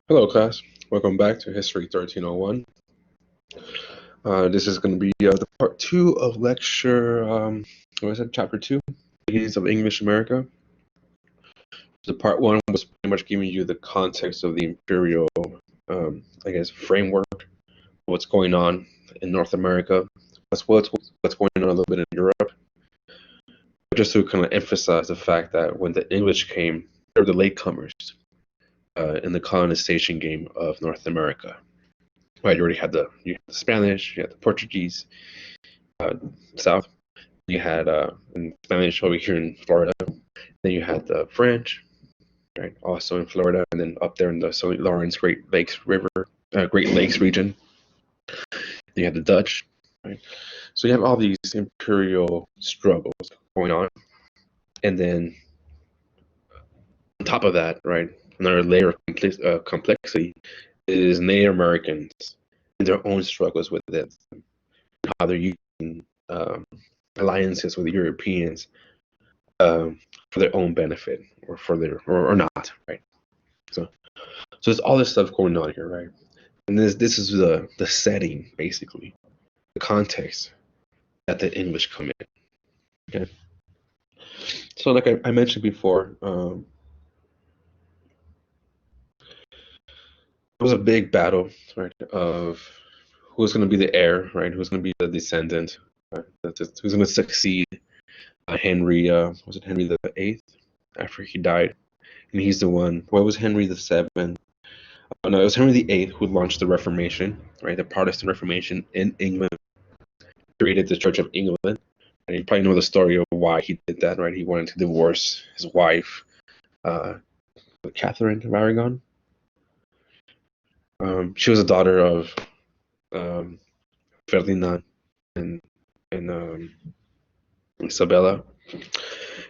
Hello, class. Welcome back to History 1301. This is going to be the part two of lecture, chapter two, Beginnings of English America. The part one was pretty much giving you the context of the imperial, framework, what's going on in North America, as well as what's going on a little bit in Europe. Just to kind of emphasize the fact that when the English came, they were the latecomers in the colonization game of North America. Right, you already had the Spanish, you had the Portuguese, south. You had in Spanish over here in Florida. Then you had the French, right, also in Florida, and then up there in the St. Lawrence Great Lakes region. Then you had the Dutch, right? So you have all these imperial struggles going on, and then on top of that, right, another layer of complexity is Native Americans and their own struggles with it, how they're using alliances with Europeans for their own benefit or for their or not, right? So there's all this stuff going on here, right? And this is the setting, basically, the context that the English come in. Okay. So like I mentioned before, it was a big battle, right, of who's going to be the heir, right? Who's going to be the descendant, right? Who's going to succeed Henry? Was it Henry the VIII after he died? And he's the one. What was Henry the Seventh? No, it was Henry the Eighth who launched the Reformation, right? The Protestant Reformation in England, created the Church of England. And you probably know the story of why he did that, right? He wanted to divorce his wife, Catherine of Aragon. She was a daughter of Ferdinand and Isabella,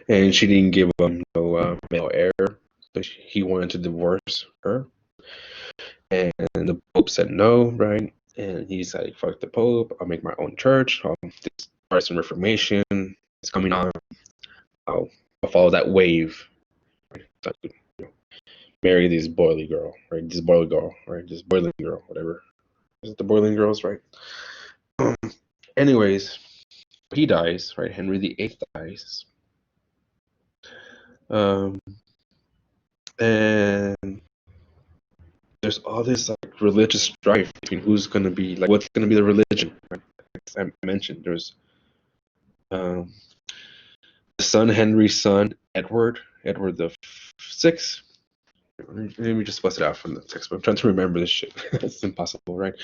and she didn't give him no male heir, so he wanted to divorce her. And the Pope said no, right? And he's like, fuck the Pope, I'll make my own church. This Protestant Reformation is coming on. I'll follow that wave. Right? So, marry this boiling girl, right? This boiling girl, whatever. Is it the boiling girls, right? Anyways, he dies, right? Henry VIII dies. And there's all this like religious strife between who's going to be like what's going to be the religion. Right? As I mentioned, there's the son Henry's son Edward the Sixth. Let me just bust it out from the text. I'm trying to remember this shit. It's impossible, right?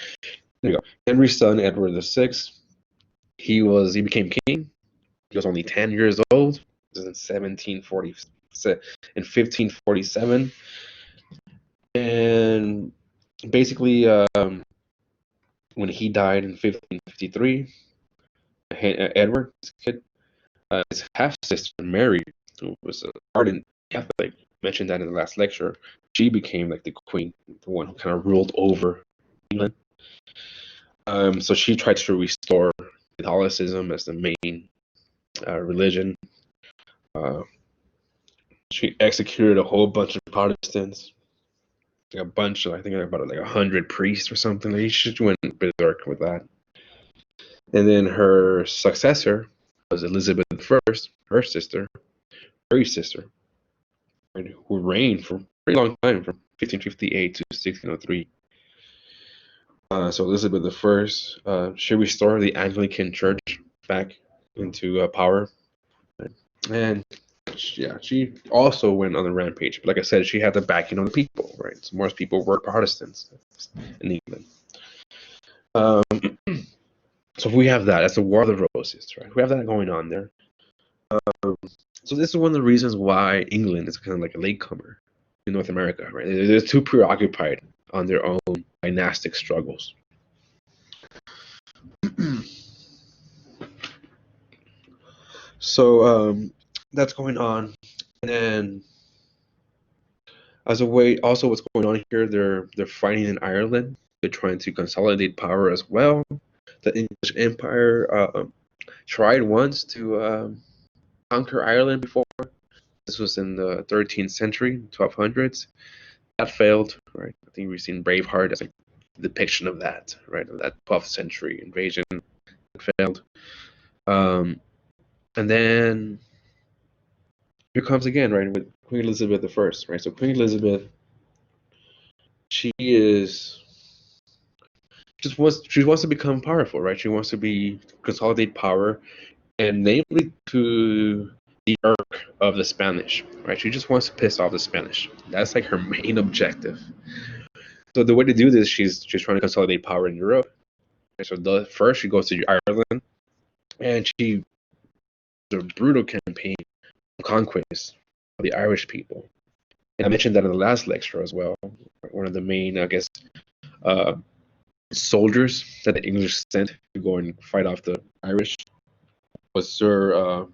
There you go. Henry's son Edward the Sixth. He became king. He was only 10 years old. This is in 1547. And basically, when he died in 1553, Edward, his kid, his half-sister Mary, who was an ardent Catholic, mentioned that in the last lecture, she became like the queen, the one who kind of ruled over England. So she tried to restore Catholicism as the main religion. She executed a whole bunch of Protestants, like a bunch of, I think about like 100 priests or something. She went berserk with that. And then her successor was Elizabeth I, her sister, Mary's sister, who reigned for a pretty long time, from 1558 to 1603. So Elizabeth I, she restored the Anglican Church back into power. And yeah, she also went on a rampage. But like I said, she had the backing of the people, right? So most people were Protestants in England. So we have that. That's the War of the Roses, right? We have that going on there. So this is one of the reasons why England is kind of like a latecomer in North America, right? They're too preoccupied on their own dynastic struggles. So that's going on, and then as a way, also what's going on here, they're fighting in Ireland. They're trying to consolidate power as well. The English Empire tried once to conquer Ireland before. This was in the 13th century, 1200s. That failed. right? I think we've seen Braveheart as like a depiction of that, right? Of that 12th century invasion that failed. And then here comes again, right, with Queen Elizabeth I, right? So Queen Elizabeth, she wants to become powerful, right? She wants to consolidate power, and namely to the irk of the Spanish, right? She just wants to piss off the Spanish. That's like her main objective. So the way to do this, she's trying to consolidate power in Europe. And so first she goes to Ireland, and she does a brutal campaign of conquest of the Irish people. And I mentioned that in the last lecture as well. One of the main, I guess, uh, soldiers that the English sent to go and fight off the Irish was Sir,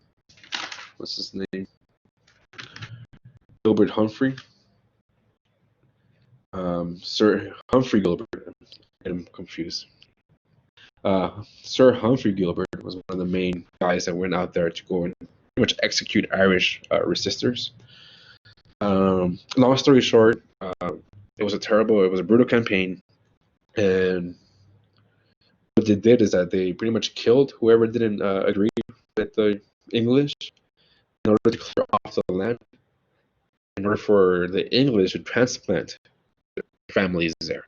what's his name? Gilbert Humphrey. Sir Humphrey Gilbert. I'm confused. Sir Humphrey Gilbert was one of the main guys that went out there to go and pretty much execute Irish resistors. Long story short, it was a brutal campaign, and what they did is that they pretty much killed whoever didn't agree with the English in order to clear off the land, in order for the English to transplant families there,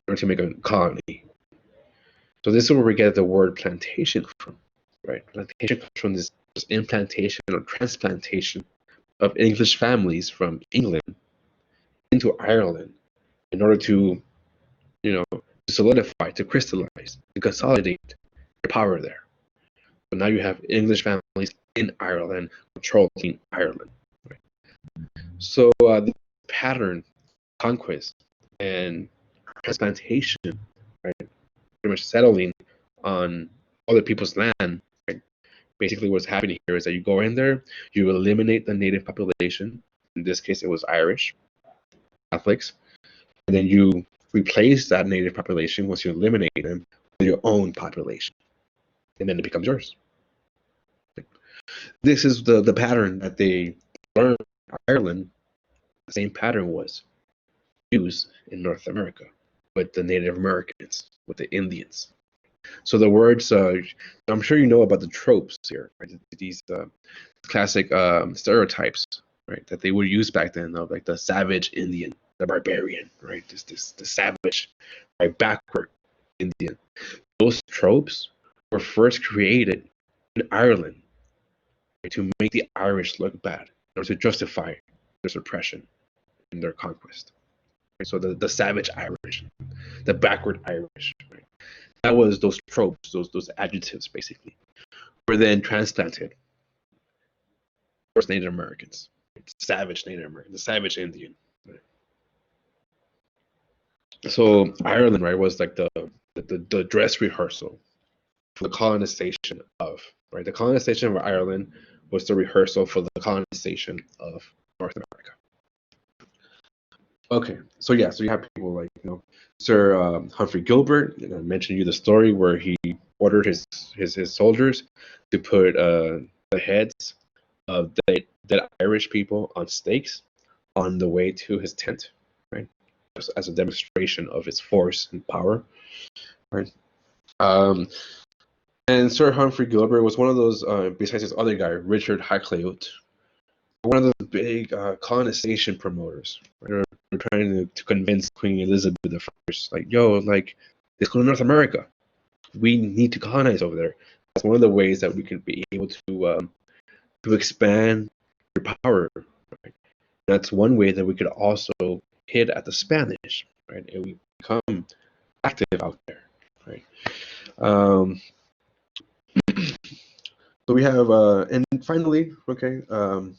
in order to make a colony. So this is where we get the word plantation from, right? Plantation comes from this implantation or transplantation of English families from England into Ireland in order to, to solidify, to crystallize, to consolidate their power there. So now you have English families in Ireland controlling Ireland. Right? So the pattern, conquest, and transplantation, right, pretty much settling on other people's land. Right? Basically, what's happening here is that you go in there, you eliminate the native population. In this case, it was Irish Catholics, and then you replace that native population once you eliminate them with your own population, and then it becomes yours. This is the pattern that they learned in Ireland. The same pattern was used in North America with the Native Americans, with the Indians. So the words, I'm sure you know about the tropes here, right? These classic stereotypes, right, that they would use back then of like the savage Indian, the barbarian, right? The savage, right, backward Indian. Those tropes were first created in Ireland, right, to make the Irish look bad, or to justify their suppression and their conquest. Right? So the savage Irish, the backward Irish, right? That was those tropes, those adjectives basically, were then transplanted. Of course, Native Americans, savage Native American, the savage Indian. Right? So Ireland, right, was like the dress rehearsal for the colonization of, right? The colonization of Ireland was the rehearsal for the colonization of North America. Okay, so yeah, so you have people like Sir Humphrey Gilbert. I mentioned you the story where he ordered his soldiers to put the heads of dead Irish people on stakes on the way to his tent, right? Just as a demonstration of his force and power, right? And Sir Humphrey Gilbert was one of those, besides this other guy, Richard Hakluyt, one of those big colonization promoters. Right? They're trying to convince Queen Elizabeth I, like, yo, like, let's go to North America. We need to colonize over there. That's one of the ways that we could be able to expand your power. Right? That's one way that we could also hit at the Spanish, right? And we become active out there, right? So we have, and finally, okay, Queen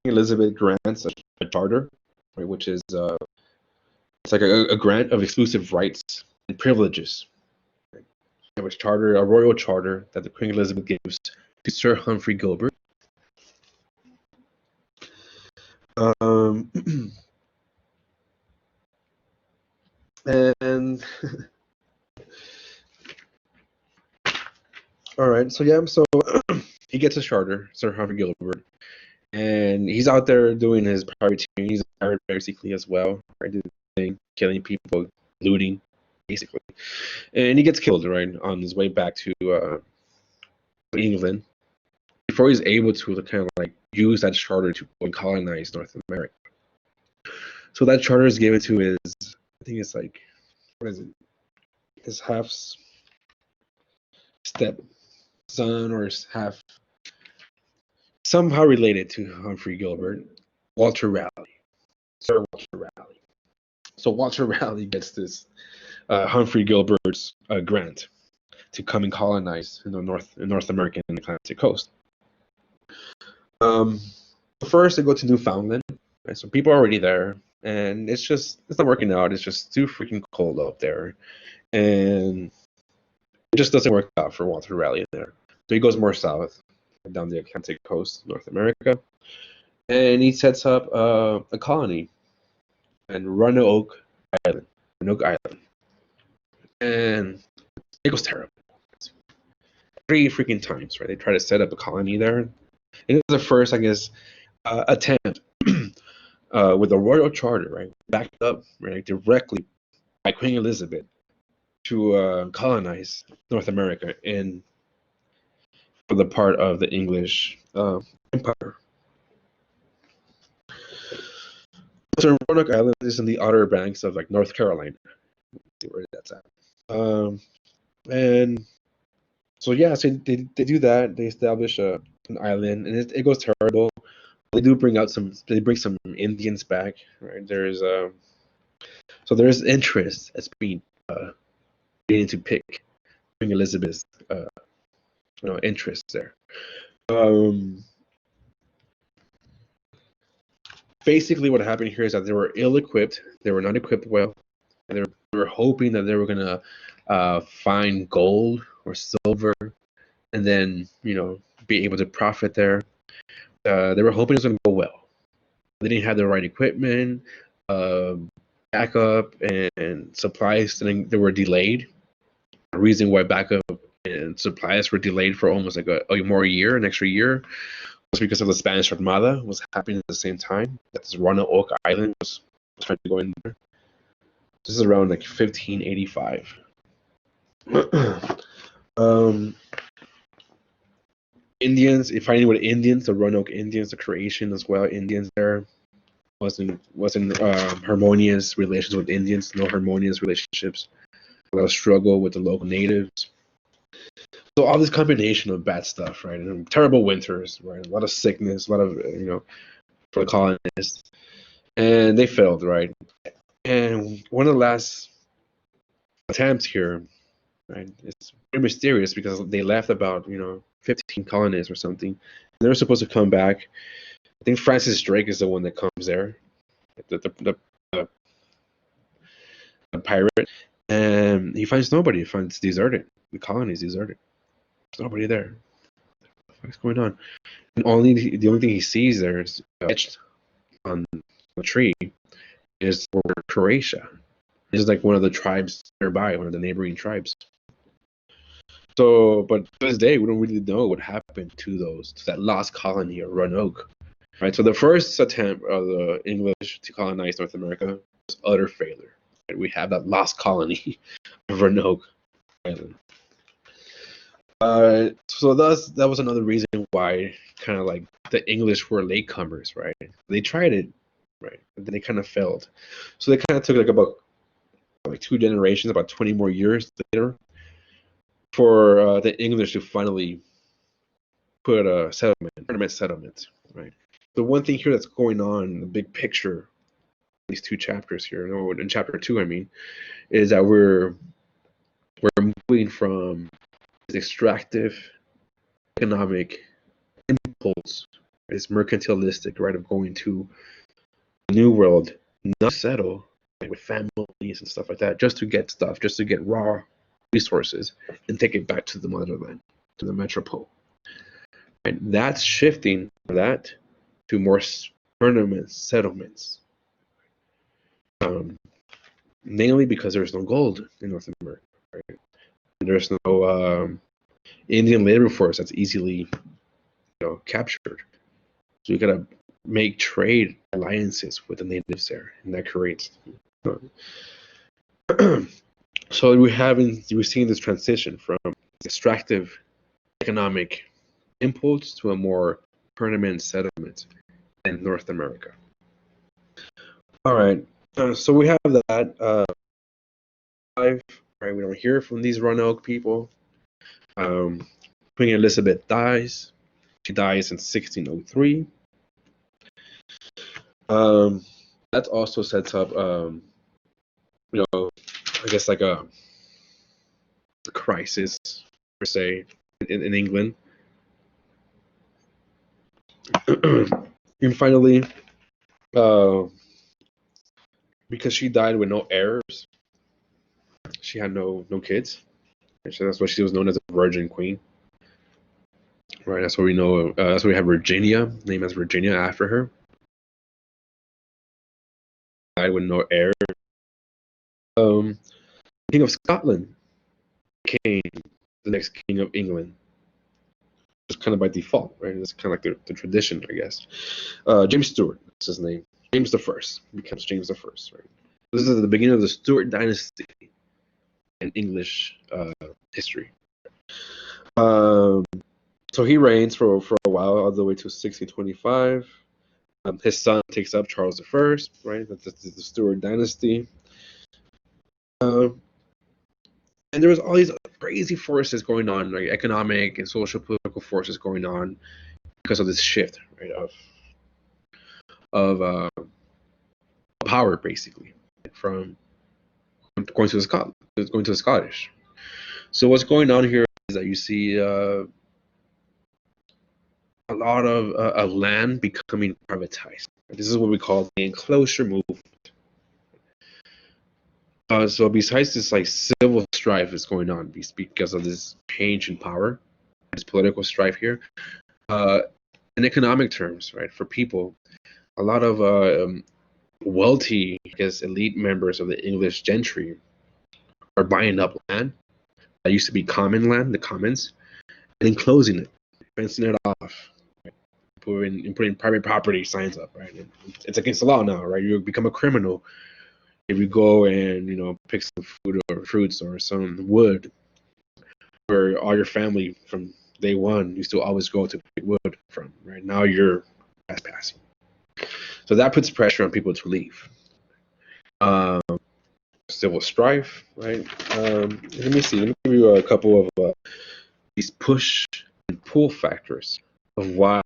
Elizabeth grants a charter, right, which is it's like a grant of exclusive rights and privileges. Right? We have a royal charter that the Queen Elizabeth gives to Sir Humphrey Gilbert. And all right, so yeah, so he gets a charter, Sir Humphrey Gilbert, and he's out there doing his privateering. He's a pirate basically as well, right? stealing, killing people, looting, basically. And he gets killed, right, on his way back to England before he's able to kind of like use that charter to colonize North America. So that charter is given to his, I think it's like, what is it? His half step son or his half, somehow related to Humphrey Gilbert, Walter Raleigh, Sir Walter Raleigh. So Walter Raleigh gets this Humphrey Gilbert's grant to come and colonize North American and Atlantic coast. First, they go to Newfoundland. Right? So people are already there, and it's not working out. It's just too freaking cold up there, and it just doesn't work out for Walter Raleigh there. So he goes more south, down the Atlantic coast, North America, and he sets up a colony in Roanoke Island, and it goes terrible. 3 freaking times, right? They try to set up a colony there. And it was the first, I guess, attempt with a royal charter, right, backed up, right, directly by Queen Elizabeth to colonize North America and for the part of the English Empire. So Roanoke Island is in the outer banks of like North Carolina. Let's see where that's at. And so yeah, so they do that. They establish an island, and it goes terrible. They bring some Indians back, right? There's interest as being beginning to pick Queen Elizabeth's interest there. Basically, what happened here is that they were ill-equipped. They were not equipped well. And they were hoping that they were gonna find gold or silver, and then be able to profit there. They were hoping it was gonna go well. They didn't have the right equipment, backup, and supplies. And they were delayed. The reason why backup and supplies were delayed for almost like an extra year, was because of the Spanish Armada was happening at the same time that this Roanoke Island was trying to go in there. This is around like 1585. Indians, fighting with Indians, the Roanoke Indians, the Croatian as well, Indians there wasn't harmonious relations with Indians, no harmonious relationships, a lot of struggle with the local natives. So all this combination of bad stuff, right, and terrible winters, right, a lot of sickness, a lot of for the colonists, and they failed, right. And one of the last attempts here, right, it's very mysterious because they left about 15 colonists or something. And they're supposed to come back. I think Francis Drake is the one that comes there, the pirate, and he finds nobody. He finds deserted. The colony is deserted. There's nobody there. What's going on? And the only thing he sees there is etched on the tree is the word Croatia. This is like one of the tribes nearby, one of the neighboring tribes. So, but to this day, we don't really know what happened to that lost colony of Roanoke. Right. So the first attempt of the English to colonize North America was utter failure. Right? We have that lost colony of Roanoke Island. So that was another reason why kind of like the English were latecomers, right? They tried it, right, but then they kind of failed. So they kind of took like about 2 generations, about 20 more years later, for the English to finally put a permanent settlement, right? The one thing here that's going on, the big picture, these 2 chapters here, in chapter 2, I mean, is that we're moving from extractive economic impulse, this mercantilistic, right, of going to the new world, not settle, right, with families and stuff like that, just to get stuff, just to get raw resources and take it back to the motherland, to the metropole. And that's shifting that to more permanent settlements, namely because there's no gold in North America, right? There's no Indian labor force that's easily captured. So you gotta make trade alliances with the natives there, and that creates So we're seeing this transition from extractive economic impulse to a more permanent settlement in North America. All right, so we have that. Right, we don't hear from these Roanoke people. Queen Elizabeth dies. She dies in 1603. That also sets up, I guess like a crisis per se in England. And finally, because she died with no heirs, she had no kids. So that's why she was known as a Virgin Queen. Right. That's what we know. That's why we have Virginia, named as Virginia after her. Died with no heir. King of Scotland became the next king of England. Just kind of by default, right? It's kind of like the tradition, I guess. James Stewart, that's his name. James the First becomes James the First, right? This is the beginning of the Stuart dynasty in English history. So he reigns for a while, all the way to 1625. His son takes up Charles the First, right? That's the Stuart dynasty. And there was all these crazy forces going on, like economic and social political forces going on because of this shift, right, of power, basically, from going to the Scottish. So what's going on here is that you see a lot of land becoming privatized. This is what we call the Enclosure Movement. So besides this like civil strife is going on because of this change in power, this political strife here, in economic terms, right, for people, a lot of wealthy, I guess, elite members of the English gentry are buying up land that used to be common land, the commons, and enclosing it, fencing it off, right? Putting private property signs up, right? It's against the law now, right? You become a criminal if you go and pick some food or fruits or some wood where all your family from day one used to always go to pick wood from, right? Now you're trespassing. So that puts pressure on people to leave. Civil strife, right? Let me see. Let me give you a couple of these push and pull factors of why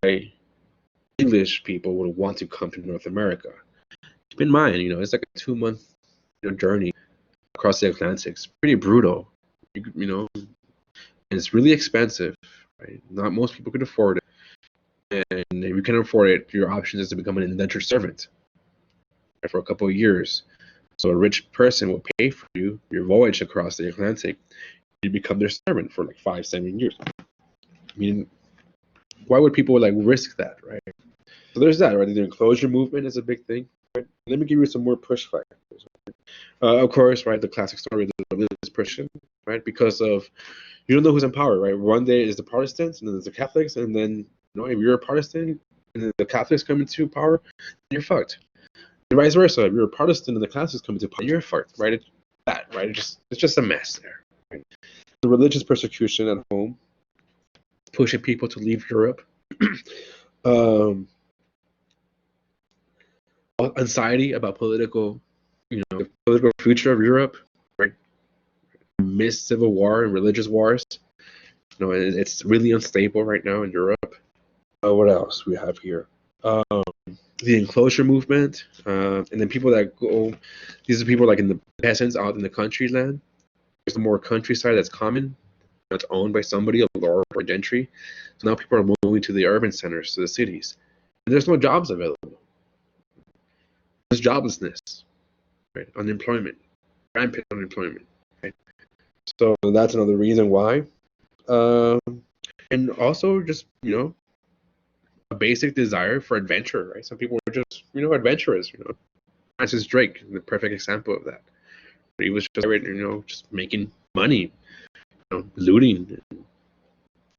English people would want to come to North America. Keep in mind, it's like a 2-month journey across the Atlantic. It's pretty brutal, and it's really expensive, right? Not most people could afford it. And if you can afford it, your option is to become an indentured servant, right, for a couple of years. So a rich person will pay for you your voyage across the Atlantic. You become their servant for like 5-7 years. I mean, why would people like risk that, right? So there's that, right? The Enclosure Movement is a big thing. Right? Let me give you some more push factors. Of course, right? The classic story of the religious person, right? Because of you don't know who's in power, right? One day is the Protestants, and then there's the Catholics, and then if you're a Protestant and then the Catholics come into power, you're fucked. And vice versa, if you're a Protestant and the Catholics come into power, you're fucked, right? It's that, right? It's just a mess there. Right? The religious persecution at home, pushing people to leave Europe. Anxiety about political, the political future of Europe, right? Missed civil war and religious wars. It's really unstable right now in Europe. What else we have here? The Enclosure Movement, and then people that go. These are people like in the peasants out in the country land. There's more countryside that's common, that's owned by somebody, a lord or gentry. So now people are moving to the urban centers, to the cities, and there's no jobs available. There's joblessness, right? Unemployment, rampant unemployment, right? So that's another reason why. And also just a basic desire for adventure, right? Some people are just adventurous. Francis Drake, the perfect example of that. He was just just making money, looting,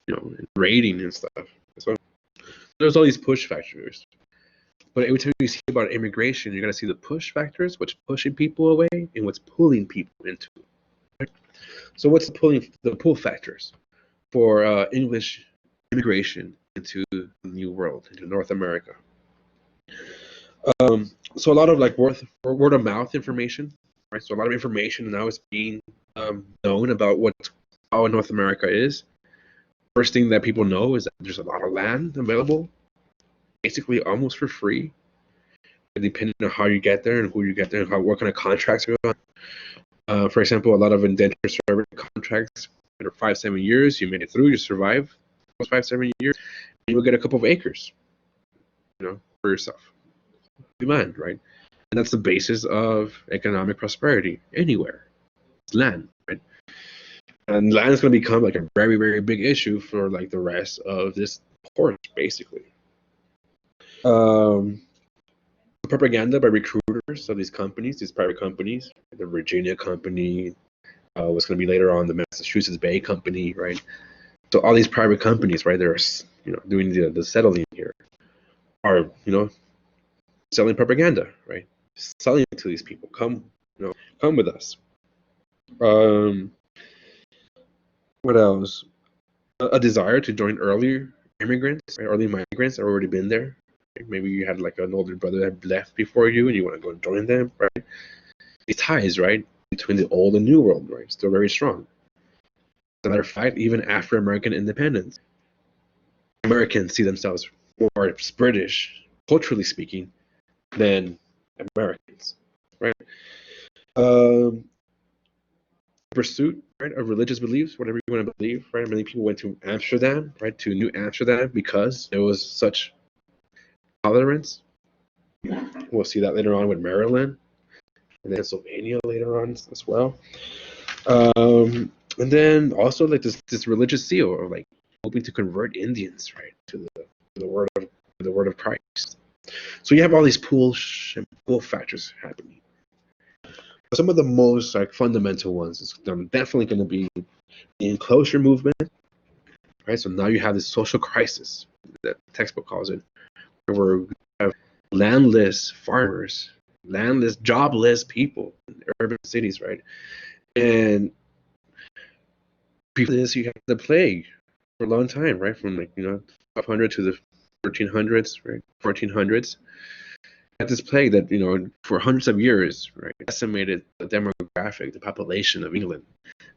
and raiding and stuff. So there's all these push factors. But every time you see about immigration, you're going to see the push factors, what's pushing people away, and what's pulling people into it. Right? So what's the pull factors for English immigration into the New World, into North America? So a lot of like word of mouth information, right? So a lot of information now is being known about how North America is. First thing that people know is that there's a lot of land available, basically almost for free, depending on how you get there and who you get there and what kind of contracts you're on. For example, a lot of indentured service contracts for 5-7 years. You made it through, you survive those 5-7 years, and you will get a couple of acres, for yourself. Land, right? And that's the basis of economic prosperity anywhere. It's land, right? And land is going to become like a very, very big issue for like the rest of this course, basically. Propaganda by recruiters of these companies, these private companies, the Virginia Company, what's going to be later on the Massachusetts Bay Company, right? So all these private companies, right, they're doing the settling here, are selling propaganda, right? Selling it to these people. Come with us. What else? A desire to join earlier immigrants, right? Early migrants that have already been there. Right? Maybe you had like an older brother that left before you, and you want to go and join them, right? These ties, right, between the old and new world, right, still very strong. As a matter of fact, even after American independence, Americans see themselves more British, culturally speaking, than Americans, right? Pursuit, right, of religious beliefs, whatever you want to believe, right? Many people went to Amsterdam, right, to New Amsterdam, because there was such tolerance. We'll see that later on with Maryland and then Pennsylvania later on as well. And then also like this religious zeal of like hoping to convert Indians, right, to the word of Christ. So you have all these pull factors happening. Some of the most like fundamental ones is definitely going to be the Enclosure Movement, right? So now you have this social crisis that the textbook calls it, where we have landless farmers, landless, jobless people in urban cities, right? And people, you have the plague for a long time, right? From 500 to the 1300s, right? 1400s. Had this plague that for hundreds of years, right, estimated the demographic, the population of England.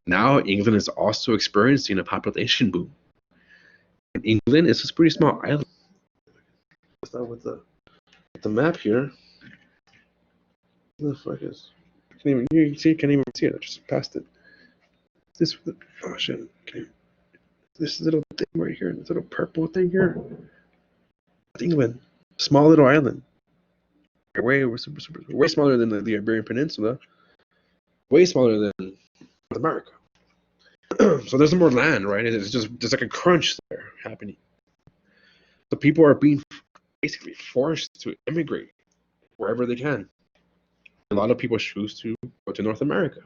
Now England is also experiencing a population boom. And England is a pretty small island. Let's start with the map here. What the fuck is? You can't even see it. I just passed it. Oh shit! Okay. This little thing right here, this little purple thing here. England, small little island. Way smaller than the Iberian Peninsula. Way smaller than North America. So there's more land, right? There's like a crunch there happening. So people are being basically forced to immigrate wherever they can. A lot of people choose to go to North America.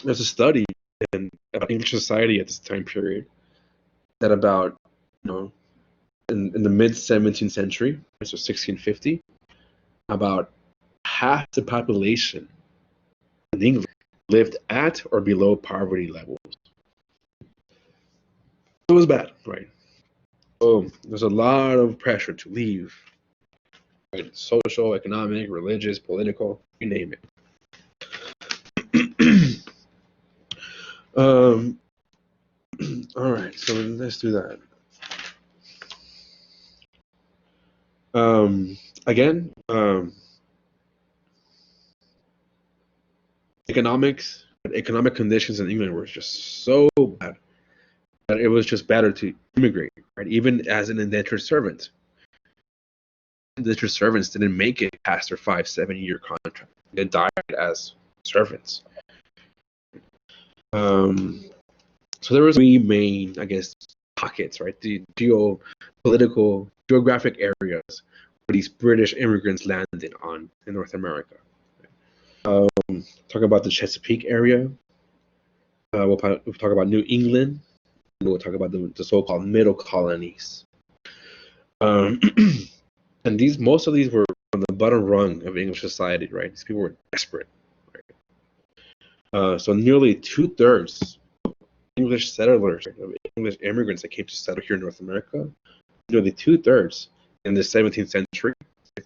There's a study about English society at this time period that about in the mid 17th century, so 1650, about half the population in England lived at or below poverty levels. It was bad, right? So there's a lot of pressure to leave, right? Social, economic, religious, political, you name it. All right, so let's do that. Again, economic conditions in England were just so bad that it was just better to immigrate, right? Even as an indentured servant. Indentured servants didn't make it past their 5-7 year contract. They died as servants. So there was three main, I guess, pockets, right? The geographic areas where these British immigrants landed on in North America. Talk about the Chesapeake area. We'll talk about New England, we'll talk about the so-called middle colonies. Um, and most of these were from the bottom rung of English society, right? These people were desperate. Right? So nearly 2/3 English settlers, of English immigrants that came to settle here in North America, nearly 2/3 in the 17th century,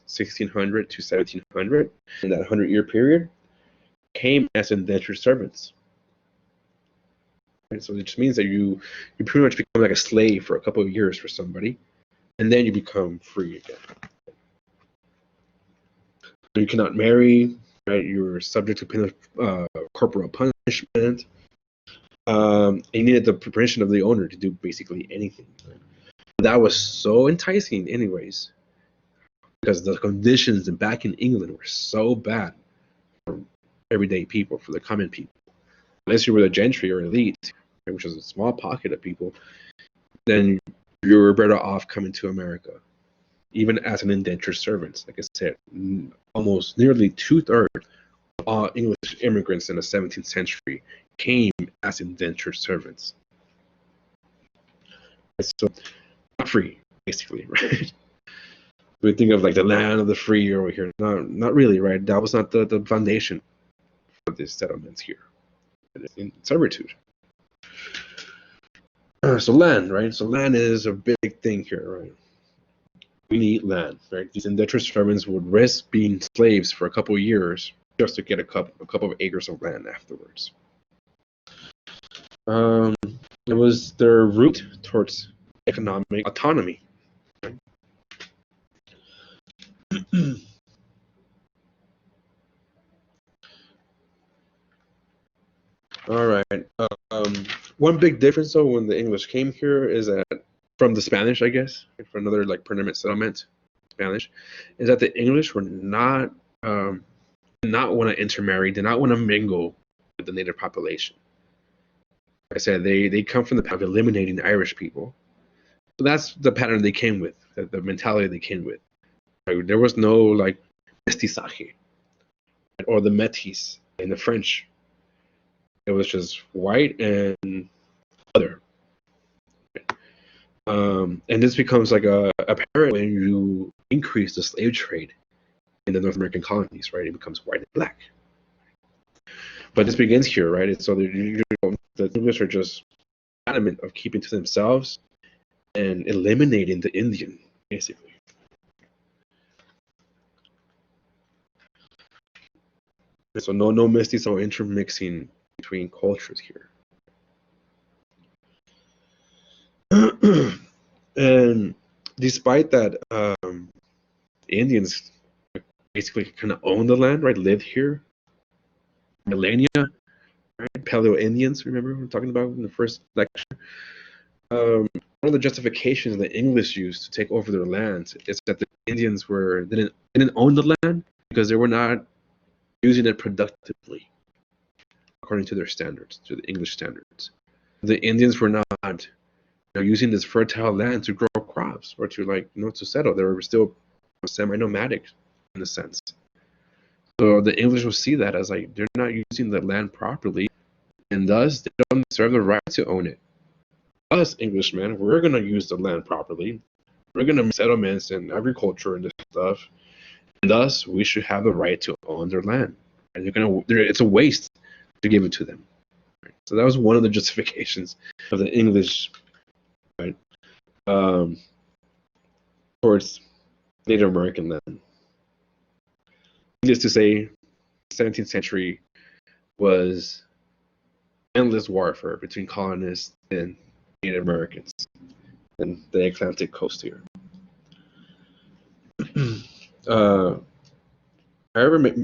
1600 to 1700, in that 100-year period, came as indentured servants. Right? So it just means that you pretty much become like a slave for a couple of years for somebody, and then you become free again. So you cannot marry, right? You're subject to corporal punishment. You needed the permission of the owner to do basically anything. Right? That was so enticing, anyways, because the conditions back in England were so bad for everyday people, for the common people. Unless you were the gentry or elite, which was a small pocket of people, then you were better off coming to America, even as an indentured servant. Like I said, almost nearly 2/3 of all English immigrants in the 17th century came as indentured servants. So, not free, basically, right? We think of like the land of the free over here. Not really, right? That was not the foundation for these settlements here in servitude. So land, right? So land is a big thing here, right? We need land, right? These indentured servants would risk being slaves for a couple of years just to get a couple of acres of land afterwards. It was their route towards economic autonomy. Right? All right. One big difference, though, when the English came here is that from the Spanish, I guess, for another like permanent settlement, Spanish, is that the English were not did not want to intermarry, did not want to mingle with the native population. Like I said, they come from the path of eliminating the Irish people. So that's the pattern they came with, the mentality they came with. Like, there was no like mestizaje or the métis in the French. It was just white and other. And this becomes like apparent when you increase the slave trade in the North American colonies, right? It becomes white and black. But this begins here, right? So the English are just adamant of keeping to themselves and eliminating the Indian, basically. So no mestizo intermixing between cultures here. And despite that, Indians basically kind of own the land, right? Lived here millennia, right? Paleo Indians, remember we were talking about in the first lecture. One of the justifications the English used to take over their lands is that the Indians didn't own the land because they were not using it productively according to their standards, to the English standards. The Indians were not using this fertile land to grow crops or to to settle. They were still semi-nomadic in a sense. So the English will see that as like they're not using the land properly, and thus they don't deserve the right to own it. Us Englishmen, we're gonna use the land properly. We're gonna make settlements and agriculture and this stuff, and thus we should have the right to own their land. And it's a waste to give it to them. Right? So that was one of the justifications of the English, right, towards Native American land. Needless to say, the 17th century was endless warfare between colonists and Native Americans and the Atlantic coast here. However,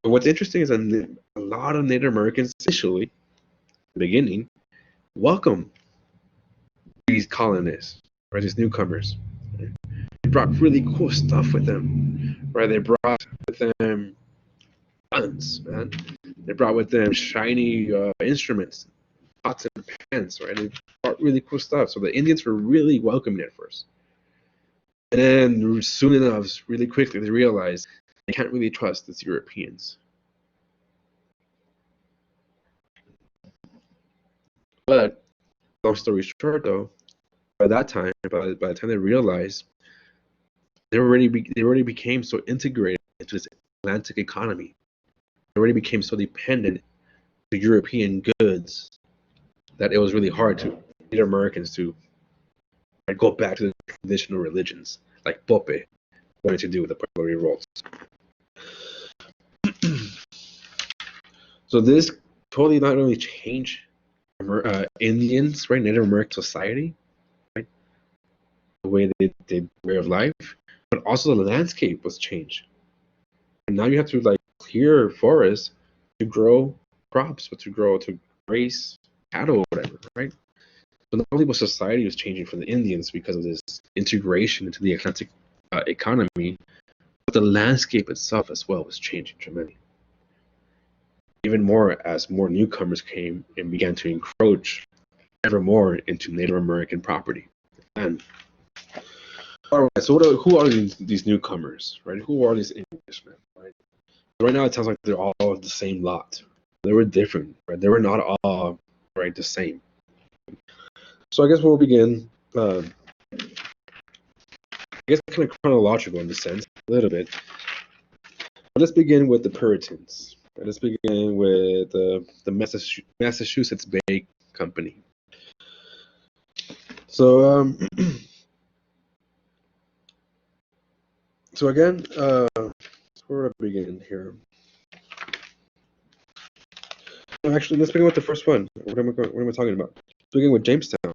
what's interesting is that a lot of Native Americans initially, in the beginning, welcome these colonists, or these newcomers. Right? They brought really cool stuff with them, right? They brought with them guns, man. They brought with them shiny instruments, pots and pans, right? They brought really cool stuff. So the Indians were really welcoming at first. And then soon enough, really quickly, they realized they can't really trust these Europeans. But Long story short, though, by that time, by the time they realized, they already became so integrated into this Atlantic economy. They already became so dependent to European goods that it was really hard to Native Americans to go back to the traditional religions like Pope wanted to do with the Pueblo revolts. So this totally not only changed Indians, right, Native American society, right, the way they did way of life, but also the landscape was changed. And now you have to like clear forests to grow crops, but to raise cattle or whatever, right? So not only was society was changing for the Indians because of this integration into the Atlantic economy, but the landscape itself as well was changing tremendously. Even more as more newcomers came and began to encroach ever more into Native American property. And all right, so who are these newcomers, right? Who are these Englishmen, right? Right now, it sounds like they're all the same lot. They were different, right? They were not all right the same. So I guess we'll begin. I guess kind of chronological in the sense, a little bit. But let's begin with the Puritans. Right? Let's begin with the Massachusetts Bay Company. So so again, where do I begin here? Actually, let's begin with the first one. What am I talking about? Let's begin with Jamestown.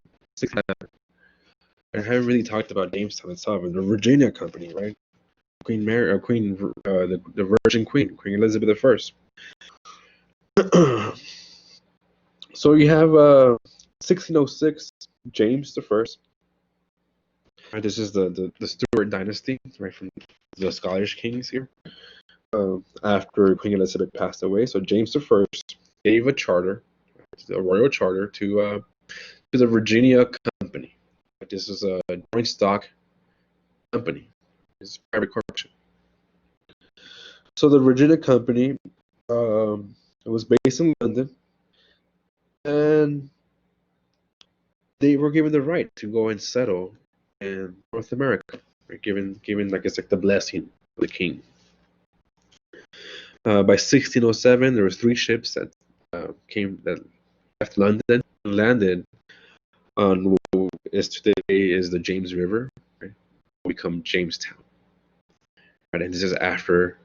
I haven't really talked about Jamestown itself, and the Virginia Company, right? Queen Mary, the Virgin Queen, Queen Elizabeth I. So you have 1606, James the First. Right, this is the Stuart dynasty, right, from the Scottish kings here. After Queen Elizabeth passed away, so James the First gave a charter, a royal charter, to the Virginia Company. This is a joint stock company. It's a private corporation. So the Virginia Company, it was based in London, and they were given the right to go and settle in North America, right? Given like it's like the blessing of the king. By 1607, there was 3 ships that left London and landed on what is today is the James River, right? Become Jamestown. Right, and this is after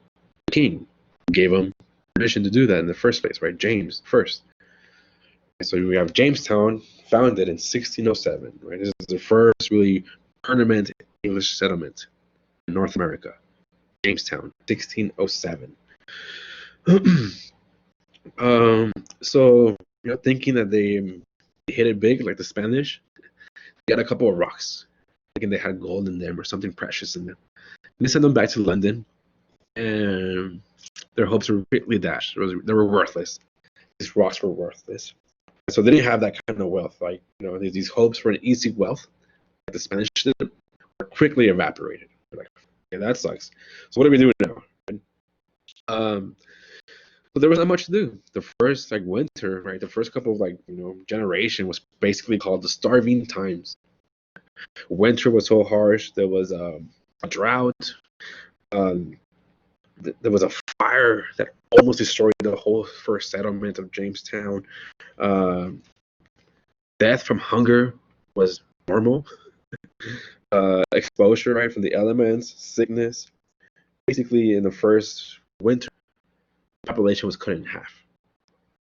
the king gave them permission to do that in the first place, right? James first. So we have Jamestown founded in 1607, right? This is the first really permanent English settlement in North America. Jamestown, 1607. So thinking that they hit it big like the Spanish, they got a couple of rocks, thinking they had gold in them or something precious in them. And they sent them back to London, and their hopes were quickly dashed. They were worthless. These rocks were worthless. So they didn't have that kind of wealth. Like these hopes for an easy wealth, like the Spanish did, were quickly evaporated. They're like, okay, that sucks. So what do we do now? But there was not much to do. The first winter, right? The first couple of generation was basically called the starving times. Winter was so harsh. There was a drought. There was a fire that almost destroyed the whole first settlement of Jamestown. Death from hunger was normal. Exposure, right, from the elements, sickness. Basically, in the first winter, the population was cut in half.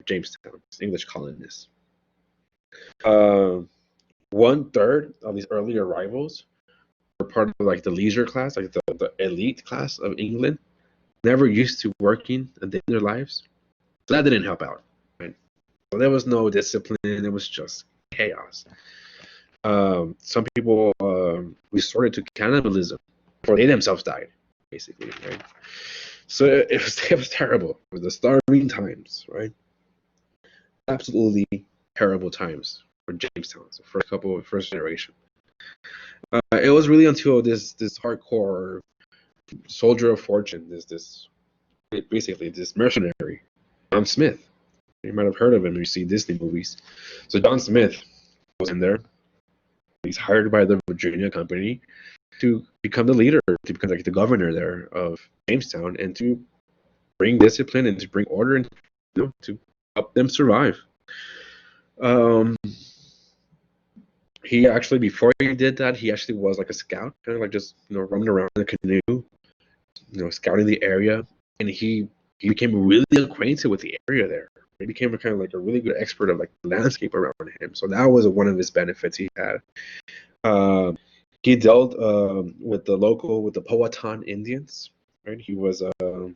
Jamestown, English colonists. 1/3 of these early arrivals were part of the leisure class, like the elite class of England, never used to working a day in their lives. So that didn't help out, right? So there was no discipline. It was just chaos. Some people resorted to cannibalism before they themselves died, basically, right? So it was terrible. It was the starving times, right? Absolutely terrible times for Jamestown, so first generation. It was really until this hardcore soldier of fortune, this mercenary, John Smith. You might have heard of him if you see Disney movies. So John Smith goes in there. He's hired by the Virginia Company to become the leader, to become like the governor there of Jamestown, and to bring discipline and to bring order and to help them survive. He actually, before he did that, he actually was like a scout, kind of like just roaming around in a canoe, scouting the area, and he became really acquainted with the area there. He became kind of like a really good expert of like the landscape around him. So that was one of his benefits he had. He dealt with the Powhatan Indians, right? He was, he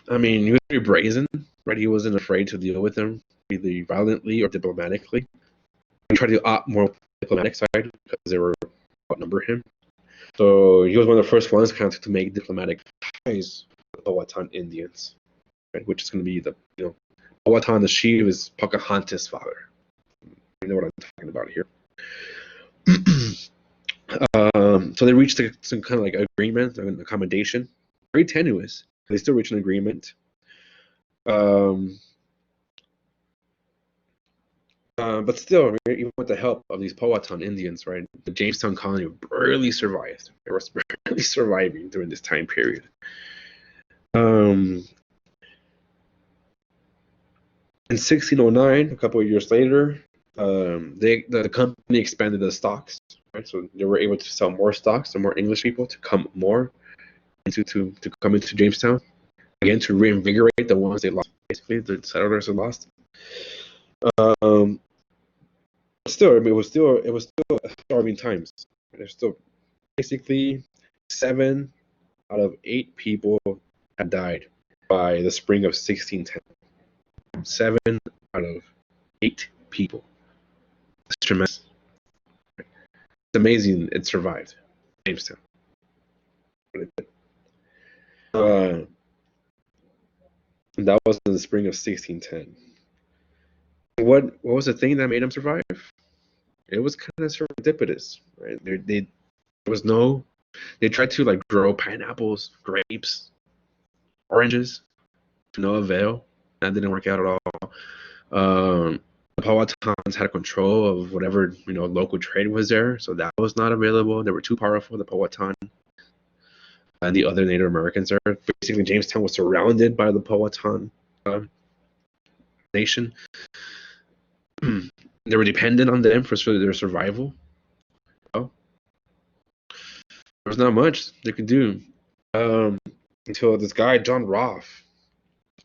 was very brazen, right? He wasn't afraid to deal with them, either violently or diplomatically. He tried to opt more diplomatic side because they were outnumber him. So he was one of the first ones kind of to make diplomatic ties with the Powhatan Indians, right? Which is going to be the Powhatan, the chief, is Pocahontas' father. You know what I'm talking about here. So they reached some kind of like agreement, an accommodation, very tenuous. They still reached an agreement. But still, even with the help of these Powhatan Indians, right, the Jamestown colony barely survived. They were barely surviving during this time period. In 1609, a couple of years later, the company expanded the stocks, right? So they were able to sell more stocks to more English people to come more to come into Jamestown again, to reinvigorate the ones they lost. Basically, the settlers had lost. Still, it was still starving times. There's still basically 7 out of 8 people had died by the spring of 1610. 7 out of 8 people. It's tremendous. It's amazing it survived Jamestown. And that was in the spring of 1610. What was the thing that made them survive? It was kind of serendipitous, right? They tried to like grow pineapples, grapes, oranges, to no avail. That didn't work out at all. The Powhatans had control of whatever local trade was there, so that was not available. They were too powerful, the Powhatan and the other Native Americans there. Basically, Jamestown was surrounded by the Powhatan nation. They were dependent on them for their survival. Well, there was not much they could do until this guy, John Rolfe,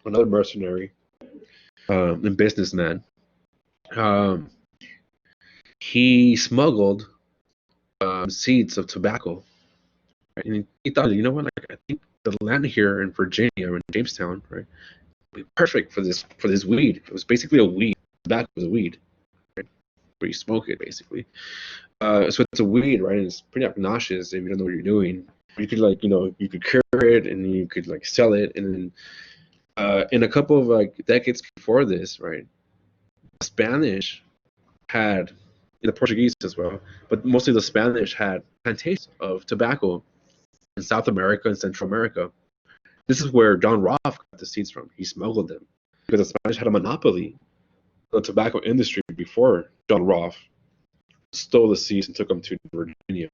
another mercenary and businessman, he smuggled seeds of tobacco. Right? And he thought, you know what? Like, I think the land here in Virginia, or in Jamestown, right, would be perfect for this weed. It was basically a weed. Tobacco was a weed, right? Where you smoke it, basically. So it's a weed, right? And it's pretty obnoxious if you don't know what you're doing. You could you could cure it, and you could like sell it, and then in a couple of like decades before this, right, the Spanish had, the Portuguese as well, but mostly the Spanish had plantations of tobacco in South America and Central America. This is where John Rolfe got the seeds from. He smuggled them because the Spanish had a monopoly on the tobacco industry before John Rolfe stole the seeds and took them to Virginia.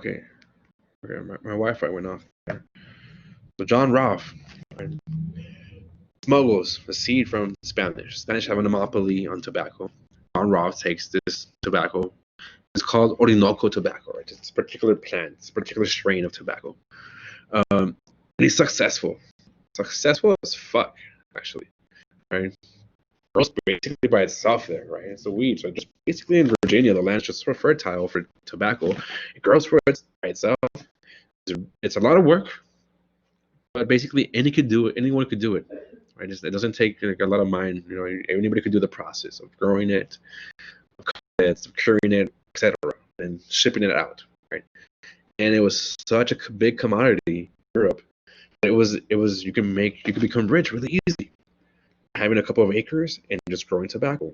Okay, my Wi-Fi went off. So John Rolfe, right, smuggles the seed from the Spanish. Spanish have a monopoly on tobacco. John Rolfe takes this tobacco. It's called Orinoco Tobacco, right? It's a particular plant, it's a particular strain of tobacco. And he's successful as fuck, actually, right? Grows basically by itself there, right? It's a weed. So just basically in Virginia, the land's just so fertile for tobacco. It grows by itself. It's a lot of work. But basically, anyone could do it, right? It doesn't take like a lot of mind. Anybody could do the process of growing it, of curing it, etc., and shipping it out, right? And it was such a big commodity in Europe. You could become rich really easy, having a couple of acres and just growing tobacco.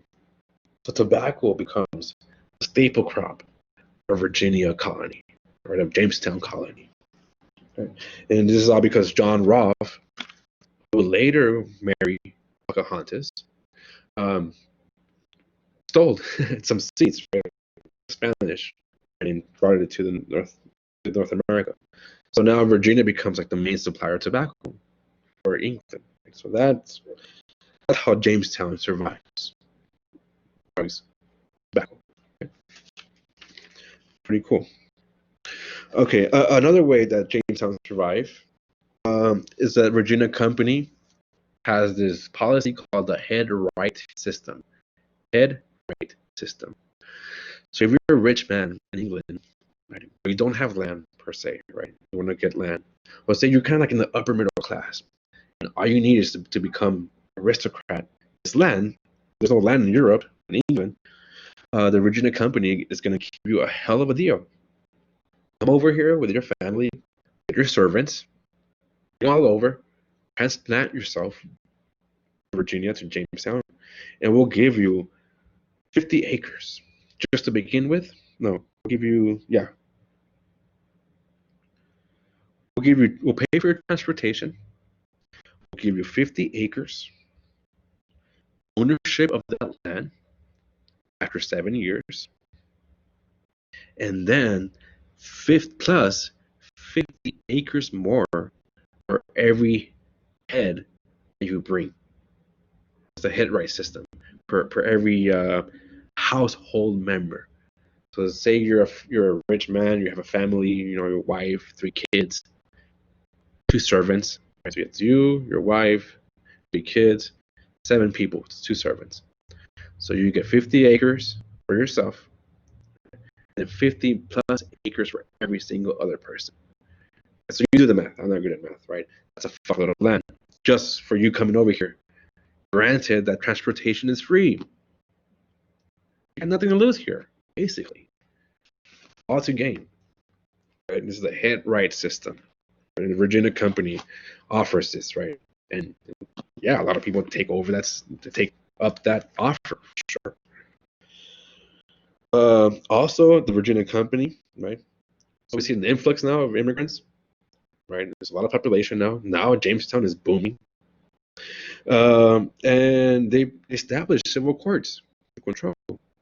So tobacco becomes a staple crop of Virginia colony, right, of Jamestown colony. Right? And this is all because John Rolfe, who would later marry Pocahontas, stole some seeds from Spanish and brought it to North America. So now Virginia becomes like the main supplier of tobacco for England. So that's how Jamestown survives. Tobacco. Okay. Pretty cool. Okay, another way that Jamestown survived is that Virginia Company has this policy called the head right system. Head right system. So if you're a rich man in England, right, you don't have land per se, right? You want to get land. Well, say you're kind of like in the upper middle class, and all you need is to become aristocrat. It's land. There's no land in Europe, in England. The Virginia Company is going to give you a hell of a deal. Come over here with your family, with your servants, all over, transplant yourself from Virginia to Jamestown, and we'll give you 50 acres just to begin with. No, we'll give you, yeah. We'll pay for your transportation. We'll give you 50 acres, ownership of that land after 7 years, and then plus 50 acres more for every head that you bring. It's a head right system per every household member. So say you're a rich man, you have a family, your wife, 3 kids, 2 servants. Right? So it's you, your wife, 3 kids, 7 people, 2 servants. So you get 50 acres for yourself, and 50 plus acres for every single other person. So you do the math. I'm not good at math, right? That's a fuckload of land just for you coming over here. Granted that transportation is free. You got nothing to lose here, basically. All to gain. Right? This is the head right system. Right? The Virginia Company offers this, right? And yeah, a lot of people take up that offer, sure. Also, the Virginia Company, right? So we see an influx now of immigrants, right? There's a lot of population now. Now Jamestown is booming. And they established civil courts to control.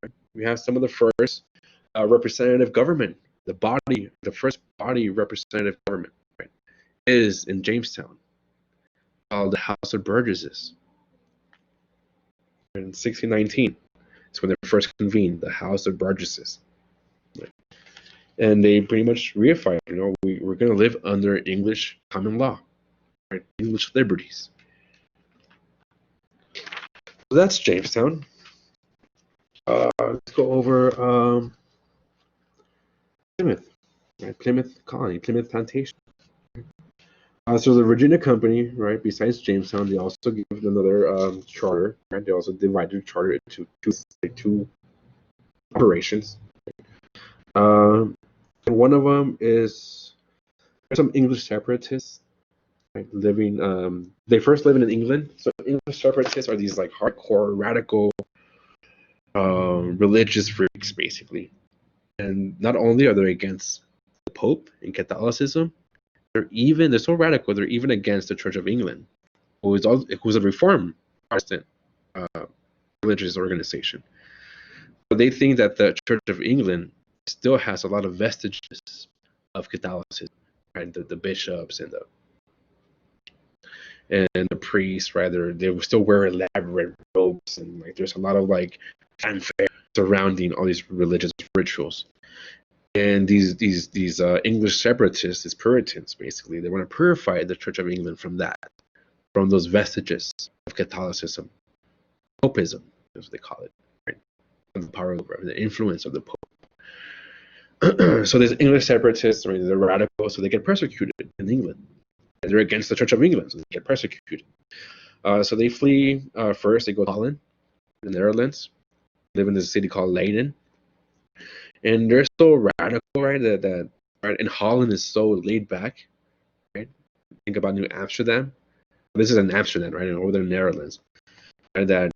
Right? We have some of the first representative government, the first body representative government, right, is in Jamestown, called the House of Burgesses. In 1619, it's when they first convened, the House of Burgesses. Right? And they pretty much reified, we're going to live under English common law, right? English liberties. So that's Jamestown. Let's go over Plymouth, right? Plymouth Colony, Plymouth Plantation. So the Virginia Company, right, besides Jamestown, they also give another charter, right? They also divided the charter into two operations. And one of them is some English separatists, right, living. They first living in England. So English separatists are these like hardcore, radical, religious freaks, basically. And not only are they against the Pope and Catholicism, they're so radical. They're even against the Church of England, who's a Reformed Protestant religious organization. But they think that the Church of England still has a lot of vestiges of Catholicism, right? The bishops and the priests, rather, they still wear elaborate robes, and like there's a lot of like fanfare surrounding all these religious rituals. And these English separatists, these Puritans, basically, they want to purify the Church of England from those vestiges of Catholicism, Popism, is what they call it, right? And the power over the influence of the Pope. So these English separatists, I mean, they're radical, so they get persecuted in England. They're against the Church of England, so they get persecuted. So they flee. First, they go to Holland, the Netherlands, live in this city called Leiden, and they're so radical, right? That right, and Holland is so laid back, right? Think about New Amsterdam. This is in Amsterdam, right, in over the Netherlands, right? That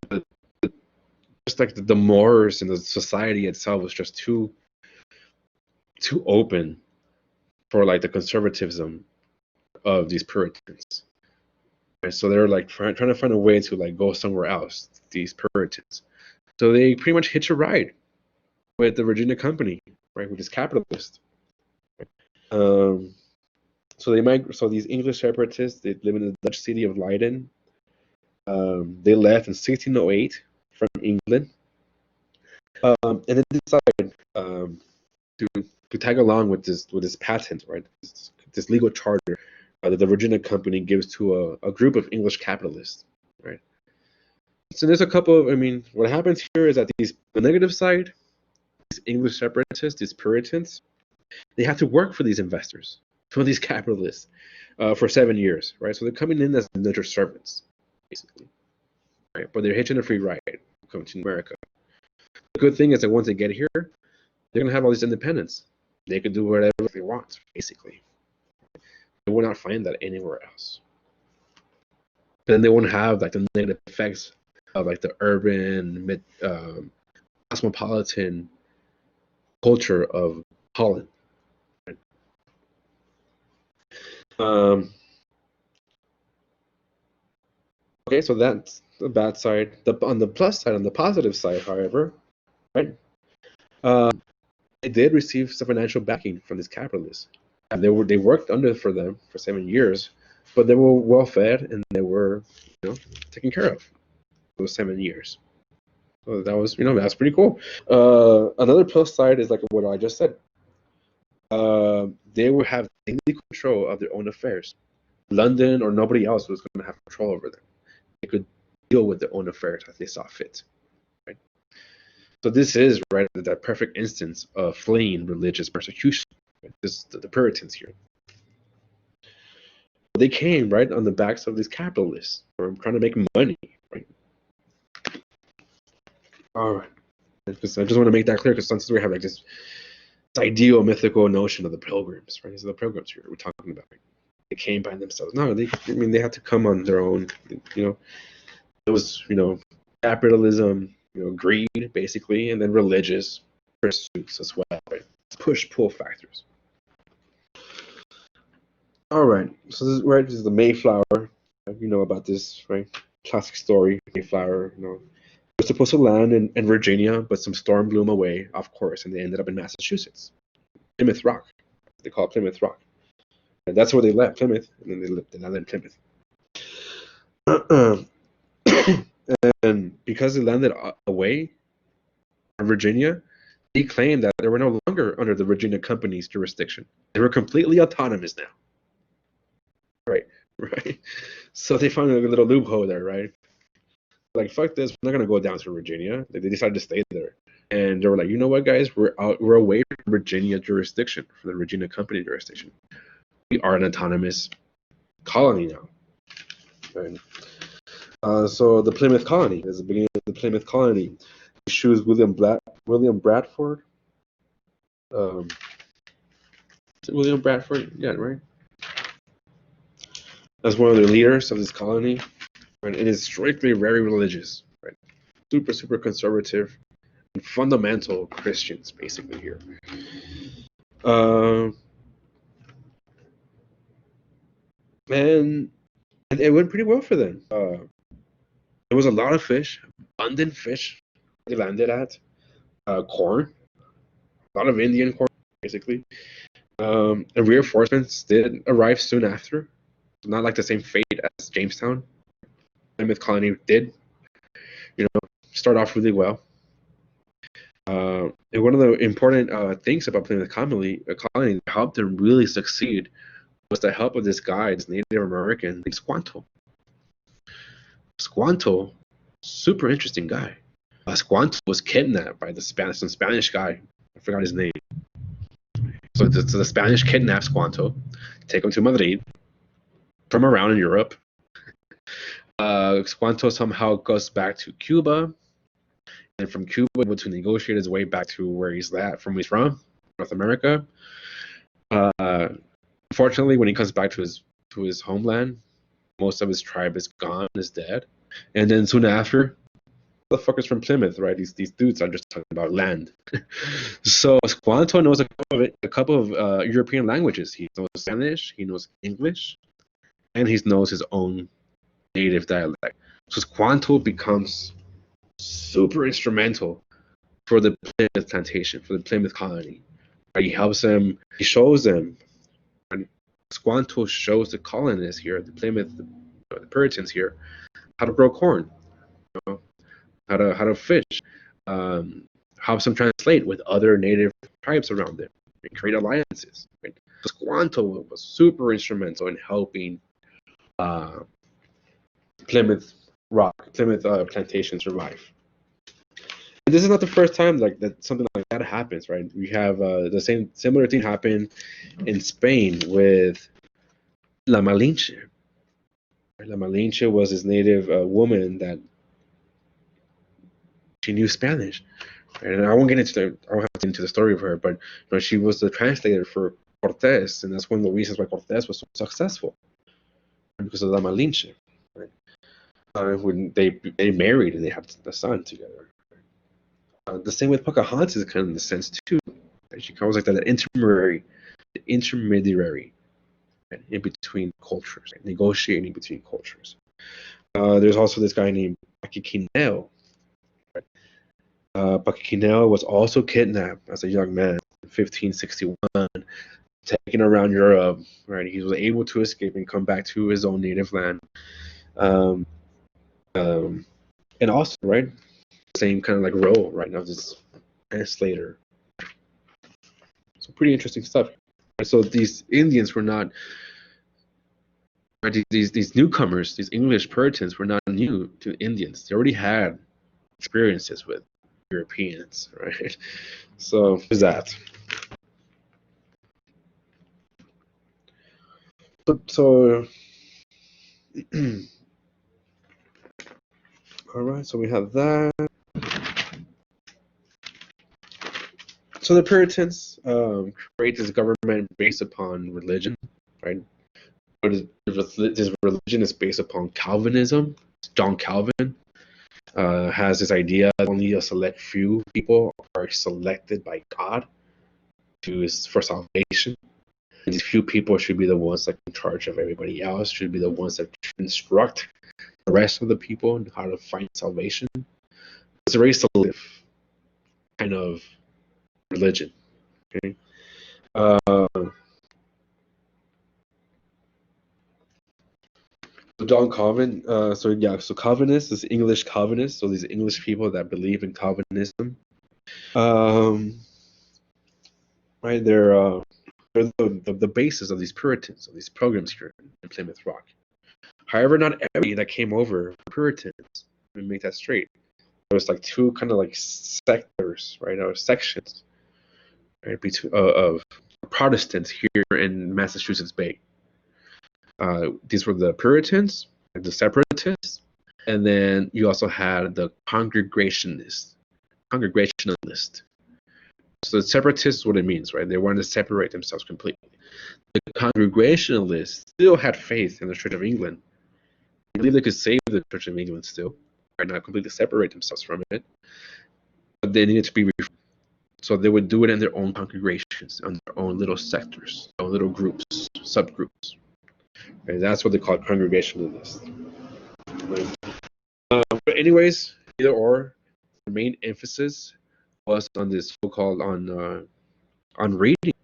just like the mores and the society itself was just too open for like the conservatism of these Puritans. Right? So they're like trying to find a way to like go somewhere else. These Puritans, so they pretty much hitch a ride with the Virginia Company, right, which is capitalist. So these English separatists, they live in the Dutch city of Leiden. They left in 1608 from England, and then decided to tag along with this patent, right? This legal charter that the Virginia Company gives to a group of English capitalists, right? So there's a couple of, what happens here is that the negative side, these English separatists, these Puritans, they have to work for these investors, for these capitalists, for 7 years, right? So they're coming in as indentured servants, basically, right? But they're hitching a free ride coming to America. The good thing is that once they get here, they're gonna have all this independence. They can do whatever they want, basically. They will not find that anywhere else. Then they won't have like the negative effects of like the urban, cosmopolitan culture of Holland. Okay, so that's the bad side. On the plus side, on the positive side, however, right, they did receive some financial backing from these capitalists. And they worked under for them for 7 years, but they were well fed and they were, taken care of those 7 years. So that was, that's pretty cool. Another plus side is like what I just said. They would have daily control of their own affairs. London or nobody else was going to have control over them. They could deal with their own affairs as they saw fit. Right? So this is right that perfect instance of fleeing religious persecution. Right? This the Puritans here. They came right on the backs of these capitalists who are trying to make money. Right. All right. Because I just want to make that clear, because sometimes we have like this ideal mythical notion of the Pilgrims. Right. These are the Pilgrims here we're talking about. Right? They came by themselves. No, they had to come on their own. It was capitalism, greed basically, and then religious pursuits as well. Right? Push-pull factors. All right. So this is the Mayflower. You know about this, right? Classic story. Mayflower. They're supposed to land in Virginia, but some storm blew them away, of course, and they ended up in Massachusetts. Plymouth Rock. They call it Plymouth Rock. And that's where they left, Plymouth, and then they lived in Plymouth. And because they landed away from Virginia, they claimed that they were no longer under the Virginia Company's jurisdiction. They were completely autonomous now. Right. So they found a little loophole there, right? Like, fuck this, we're not gonna go down to Virginia. They decided to stay there, and they were like, you know what, guys, we're away from Virginia jurisdiction, from the Virginia Company jurisdiction. We are an autonomous colony now. Right. So the Plymouth Colony is the beginning of the Plymouth Colony. He chooses William Bradford. William Bradford, yeah, right. As one of the leaders of this colony, and it is strictly very religious, right? Super conservative, and fundamental Christians, basically here. And it went pretty well for them. There was a lot of fish, abundant fish. They landed at corn, a lot of Indian corn, basically. And reinforcements did arrive soon after. Not like the same fate as Jamestown. Plymouth Colony did, start off really well. And one of the important things about Plymouth Colony that helped them really succeed was the help of this guy, this Native American named Squanto. Squanto, super interesting guy. Squanto was kidnapped by some Spanish guy. I forgot his name. So the Spanish kidnapped Squanto, take him to Madrid, from around in Europe. Squanto somehow goes back to Cuba, and from Cuba able to negotiate his way back to where he's from, North America. Unfortunately, when he comes back to his homeland, most of his tribe is gone, is dead, and then soon after, the fuckers from Plymouth, right? These dudes are just talking about land. So Squanto knows a couple of European languages. He knows Spanish, he knows English, and he knows his own native dialect. So Squanto becomes super instrumental for the Plymouth plantation, for the Plymouth colony. Right? He helps them, he shows them, and Squanto shows the colonists here, the Plymouth, the Puritans here, how to grow corn, you know, how to fish, helps them translate with other native tribes around them and create alliances. Right? So Squanto was super instrumental in helping Plymouth plantation survive. And this is not the first time that something like that happens, right? We have the similar thing happen in Spain with La Malinche. La Malinche was this native woman that she knew Spanish, right? And I won't have to get into the story of her, but she was the translator for Cortés, and that's one of the reasons why Cortés was so successful, because of La Malinche. Right? When they married and they had a son together. The same with Pocahontas, kind of in the sense too. She comes like that intermediary, right, in between cultures, right, negotiating between cultures. There's also this guy named Paquiquineo. Right? Paquiquineo was also kidnapped as a young man in 1561, taken around Europe. Right, he was able to escape and come back to his own native land. And also, right, same kind of like role right now, this translator. So pretty interesting stuff. So these Indians were not, right, these newcomers, these English Puritans were not new to Indians. They already had experiences with Europeans, right? So there's that. So all right, so we have that. So the Puritans create this government based upon religion, right? This religion is based upon Calvinism. John Calvin has this idea that only a select few people are selected by God for salvation. And these few people should be the ones that are in charge of everybody else, should be the ones that instruct the rest of the people on how to find salvation. It's a very selective kind of religion. Okay? So John Calvin, so Calvinists is English Calvinists, so these English people that believe in Calvinism. Right, they're the basis of these Puritans, of these programs here in Plymouth Rock. However, not everybody that came over were Puritans. Let me make that straight. There was like two kind of like sectors, right, or sections, right, between of Protestants here in Massachusetts Bay. These were the Puritans, the Separatists, and then you also had the Congregationalists. So the Separatists, what it means, right? They wanted to separate themselves completely. The Congregationalists still had faith in the Church of England. They believed they could save the Church of England still, right? Not completely separate themselves from it, but they needed to be reformed. So they would do it in their own congregations, on their own little sectors, their own little groups, subgroups. Right? That's what they call Congregationalists. Right? But anyways, either or, the main emphasis was on this so-called on reading,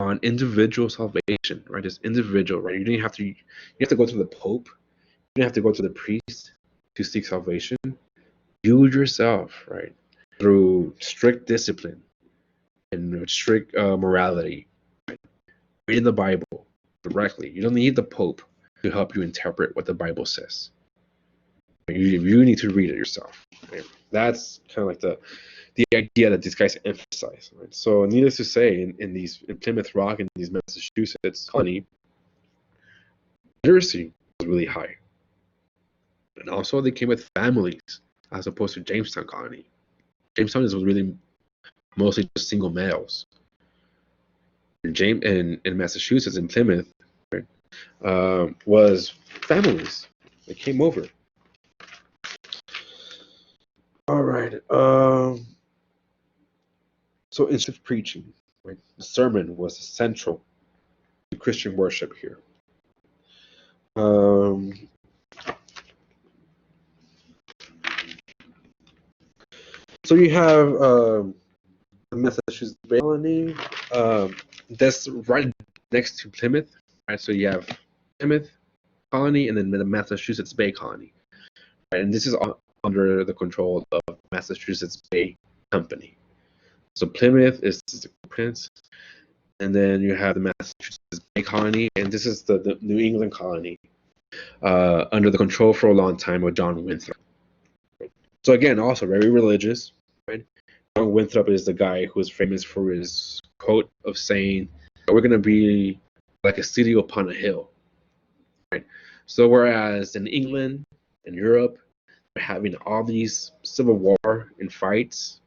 on individual salvation, right? This individual, right? You have to go to the Pope, you didn't have to go to the priest to seek salvation. You yourself, right, through strict discipline and strict morality, right? Reading the Bible directly. You don't need the Pope to help you interpret what the Bible says. You need to read it yourself. Right? That's kind of like the idea that these guys emphasize. Right? So, needless to say, in Plymouth Rock and these Massachusetts colony, literacy was really high. And also they came with families as opposed to Jamestown colony. Jamestown was really mostly just single males. In Massachusetts, in Plymouth, right, was families that came over. All right. So instead of preaching, right, the sermon was central to Christian worship here. So you have the Massachusetts Bay Colony. That's right next to Plymouth. Right, so you have Plymouth Colony and then the Massachusetts Bay Colony. Right, and this is all under the control of Massachusetts Bay Company. So Plymouth is the prince, and then you have the Massachusetts Bay Colony, and this is the New England colony under the control for a long time of John Winthrop. So again, also very religious. Right? John Winthrop is the guy who is famous for his quote of saying, "We're going to be like a city upon a hill." Right? So whereas in England and Europe, we're having all these civil war and fights,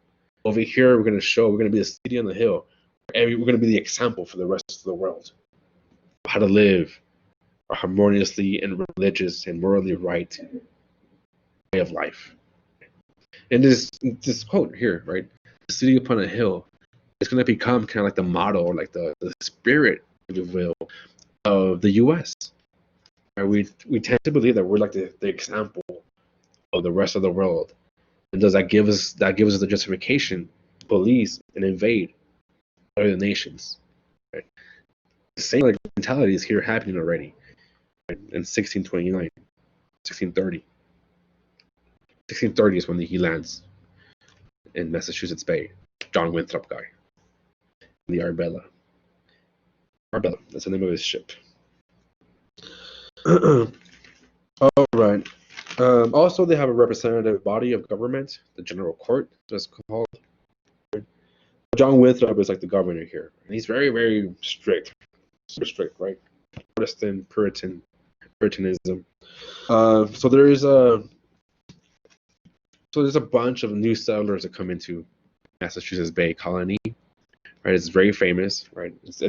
over here we're going to be a city on the hill. We're going to be the example for the rest of the world how to live a harmoniously and religious and morally right way of life. And this quote here, right? The city upon a hill is going to become kind of like the motto or like the spirit, if you will, of the U.S. Right? We tend to believe that we're like the example of the rest of the world, and does that give us the justification to police and invade other nations? Right? The same like mentality is here happening already, right? In 1629, 1630. 1630 is when he lands in Massachusetts Bay. John Winthrop guy. The Arbella. Arbella, that's the name of his ship. All right. Also, they have a representative body of government, the General Court, that's called. John Winthrop is like the governor here, and he's very, very strict, super strict, right? Protestant, Puritanism. So there's a bunch of new settlers that come into Massachusetts Bay Colony, right? It's very famous, right? It's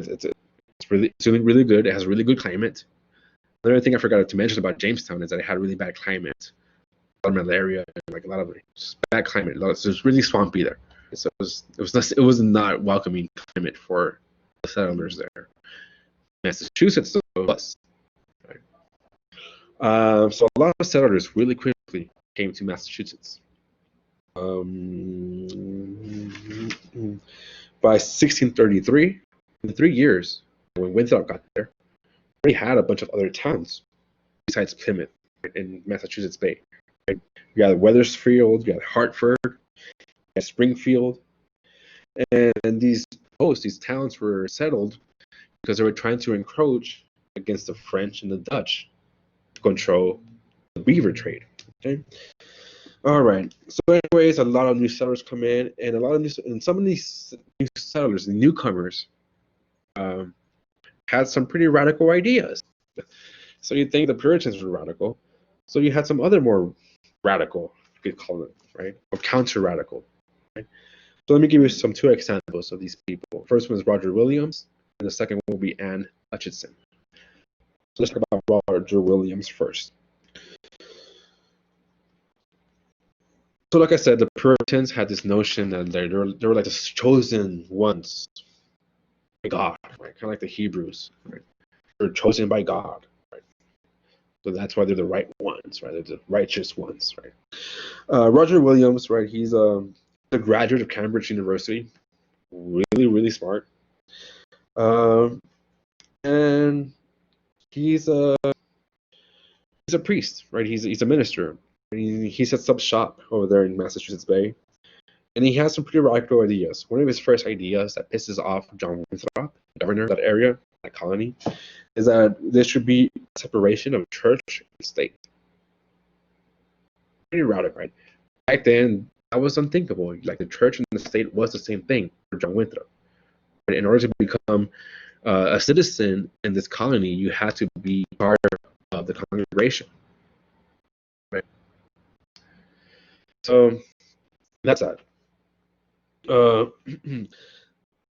really good. It has a really good climate. Another thing I forgot to mention about Jamestown is that it had really bad climate, a lot of malaria, and like a lot of bad climate. So it's really swampy there. So it was not welcoming climate for the settlers there. Massachusetts was. Right? So a lot of settlers really quickly came to Massachusetts. By 1633, in 3 years, when Winthrop got there, we had a bunch of other towns besides Plymouth in Massachusetts Bay. Right? You got Wethersfield, you got Hartford, you got Springfield, and these towns were settled because they were trying to encroach against the French and the Dutch to control the beaver trade. Okay. All right. So, anyways, a lot of new settlers come in, and some of these new settlers, the newcomers, had some pretty radical ideas. So you think the Puritans were radical, so you had some other more radical, you could call it, right, or counter-radical. Right? So let me give you two examples of these people. First one is Roger Williams, and the second one will be Anne Hutchinson. So let's talk about Roger Williams first. So like I said, the Puritans had this notion that they were like the chosen ones by God, right? Kind of like the Hebrews, right? They're chosen by God, right? So that's why they're the right ones, right? They're the righteous ones, right? Roger Williams, right? He's a graduate of Cambridge University, really, really smart, and he's a priest, right? He's a minister. He sets up shop over there in Massachusetts Bay, and he has some pretty radical ideas. One of his first ideas that pisses off John Winthrop, the governor of that area, that colony, is that there should be separation of church and state. Pretty radical, right? Back then, that was unthinkable. Like the church and the state was the same thing for John Winthrop. But in order to become a citizen in this colony, you had to be part of the congregation. Right. So that's that. The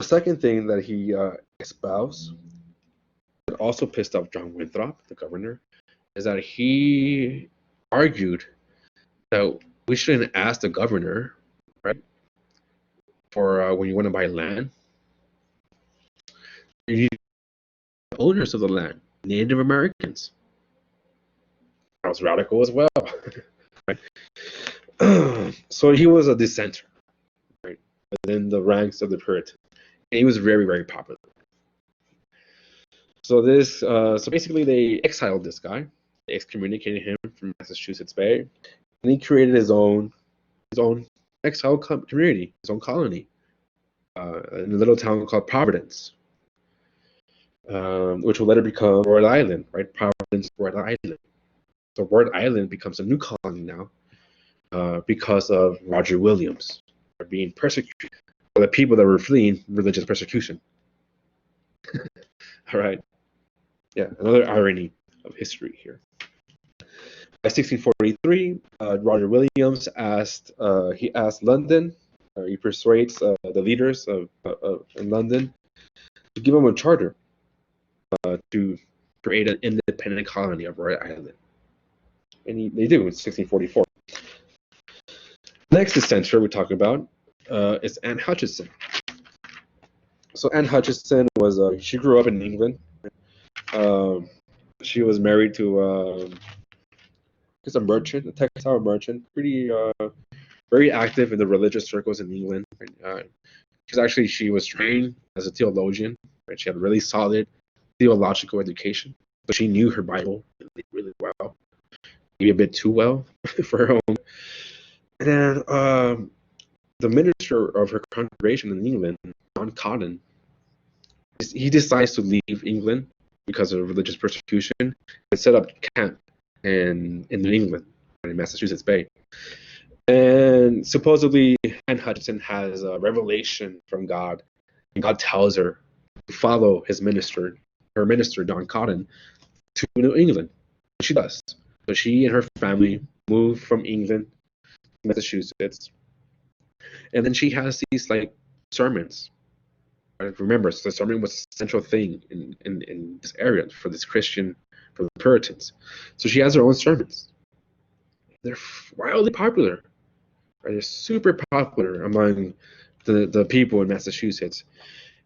second thing that he espoused that also pissed off John Winthrop, the governor, is that he argued that we shouldn't ask the governor, right, for when you want to buy land. You need the owners of the land, Native Americans. That was radical as well. Right? So he was a dissenter, right, within the ranks of the Puritans. And he was very, very popular. So so basically they exiled this guy, they excommunicated him from Massachusetts Bay, and he created his own exile community, his own colony, in a little town called Providence, which will later become Rhode Island, right? Providence, Rhode Island. So Rhode Island becomes a new colony now because of Roger Williams being persecuted by the people that were fleeing religious persecution. All right. Yeah, another irony of history here. By 1643, Roger Williams asked London, he persuades the leaders in London to give him a charter to create an independent colony of Rhode Island. And they do in 1644. Next dissenter we're talking about is Anne Hutchinson. So Anne Hutchinson she grew up in England. She was married to a merchant, a textile merchant, very active in the religious circles in England. She was trained as a theologian, right? She had a really solid theological education, but she knew her Bible really, really well, maybe a bit too well for her own. And then the minister of her congregation in England, John Cotton, he decides to leave England because of religious persecution and set up camp in New England, in Massachusetts Bay. And supposedly Anne Hutchinson has a revelation from God, and God tells her to follow her minister, John Cotton, to New England. And she does. So she and her family move from England to Massachusetts. And then she has these sermons. Right? Remember, the sermon was a central thing in this area for the Puritans. So she has her own sermons. They're wildly popular. Right? They're super popular among the people in Massachusetts.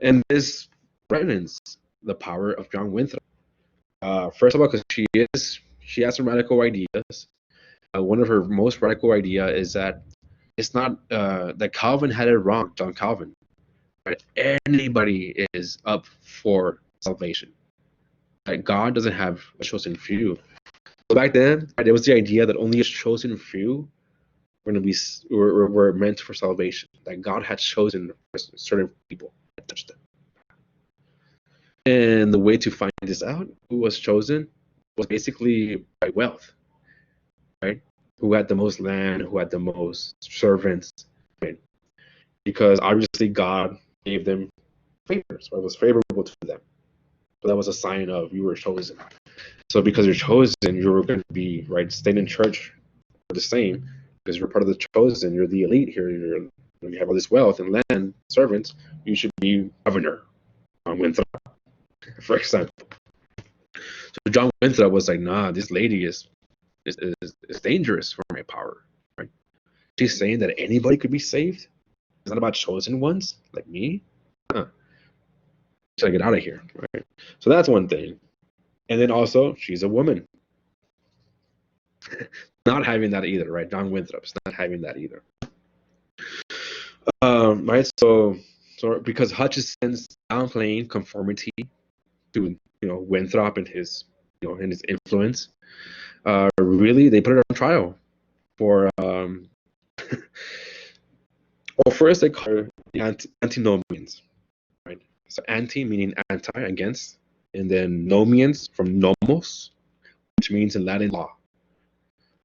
And this threatens the power of John Winthrop. First of all, because she has some radical ideas. One of her most radical idea is that it's not that Calvin had it wrong, John Calvin. Right? Anybody is up for salvation. Like God doesn't have a chosen few. So back then, there was the idea that only a chosen few were meant for salvation. That God had chosen certain people that touched them. And the way to find this out, who was chosen, was basically by wealth, right? Who had the most land, who had the most servants, right? Because obviously God gave them favors, or was favorable to them. So that was a sign of you were chosen. So because you're chosen, you were going to be right, staying in church for the same, because you're part of the chosen. You're the elite here. You have all this wealth and land, servants. You should be governor, Winthrop, for example. So John Winthrop was like, nah, this lady is dangerous for my power. Right? She's saying that anybody could be saved. It's not about chosen ones like me. Should I get out of here? Right? So that's one thing. And then also, she's a woman. Not having that either, right? John Winthrop's not having that either. Right. So because Hutchinson's downplaying conformity to Winthrop and his influence, really they put it on trial for well, first they call her the antinomians, right? So anti meaning anti, against, and then nomians from nomos, which means in Latin law.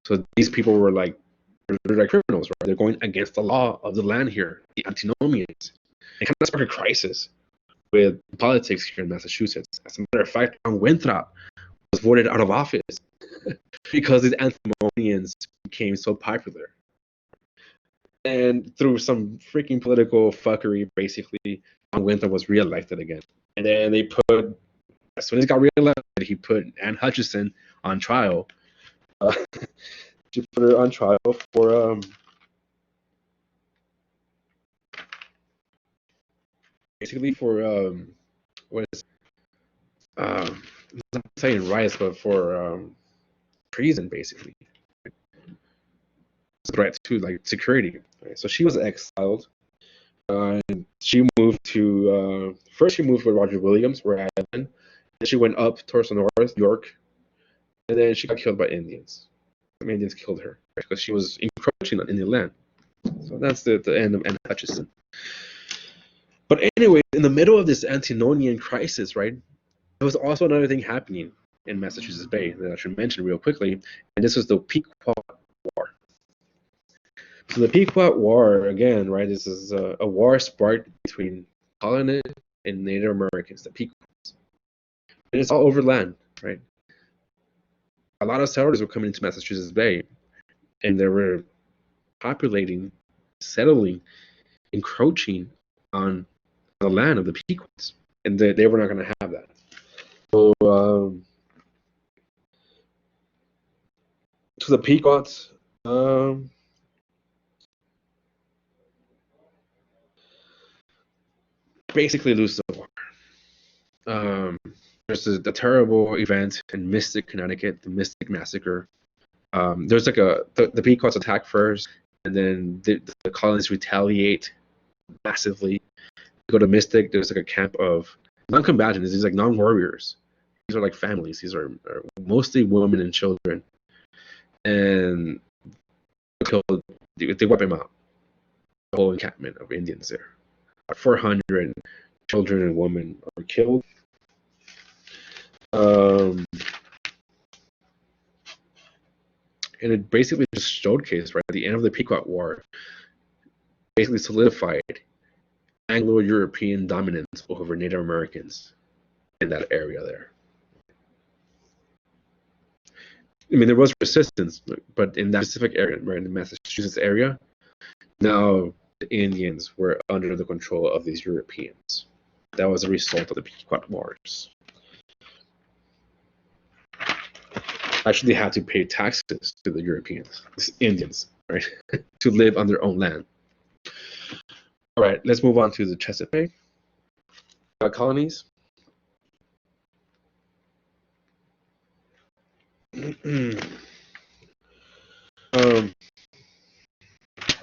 So these people were they're like criminals, right? They're going against the law of the land here, the antinomians. It kind of sparked a crisis with politics here in Massachusetts. As a matter of fact, John Winthrop was voted out of office because these antinomians became so popular. And through some freaking political fuckery, basically, John Winthrop was reelected again. And then they put, as soon as he got reelected, he put Anne Hutchinson on trial. She put her on trial for basically for what is I'm not saying riots, but for treason, basically. Threat to like security. Right? So she was exiled. She moved to first she moved with Roger Williams, where I had been. Then she went up towards the north, York, and then she got killed by Indians. Some Indians killed her because she was encroaching on Indian land. So that's the end of Anne Hutchinson. But anyway, in the middle of this antinomian crisis, right, there was also another thing happening in Massachusetts Bay that I should mention real quickly, and this was the Pequot War. So the Pequot War, again, right, this is a war sparked between colonists and Native Americans, the Pequots. And it's all over land, right? A lot of settlers were coming into Massachusetts Bay, and they were populating, settling, encroaching on the land of the Pequots, and they were not going to have that. So the Pequots basically lose the war. There's the terrible event in Mystic, Connecticut, the Mystic Massacre. There's like the Pequots attack first, and then the colonies retaliate massively. Go to Mystic, there's like a camp of non-combatants, these like non-warriors. These are like families. These are mostly women and children. And they wipe them out. The whole encampment of Indians there. 400 children and women are killed. And it basically just showcased, right, at the end of the Pequot War, basically solidified Anglo-European dominance over Native Americans in that area there. I mean, there was resistance, but in that specific area, right, in the Massachusetts area, now the Indians were under the control of these Europeans. That was a result of the Pequot Wars. Actually, they had to pay taxes to the Europeans, the Indians, right, to live on their own land. All right, let's move on to the Chesapeake colonies.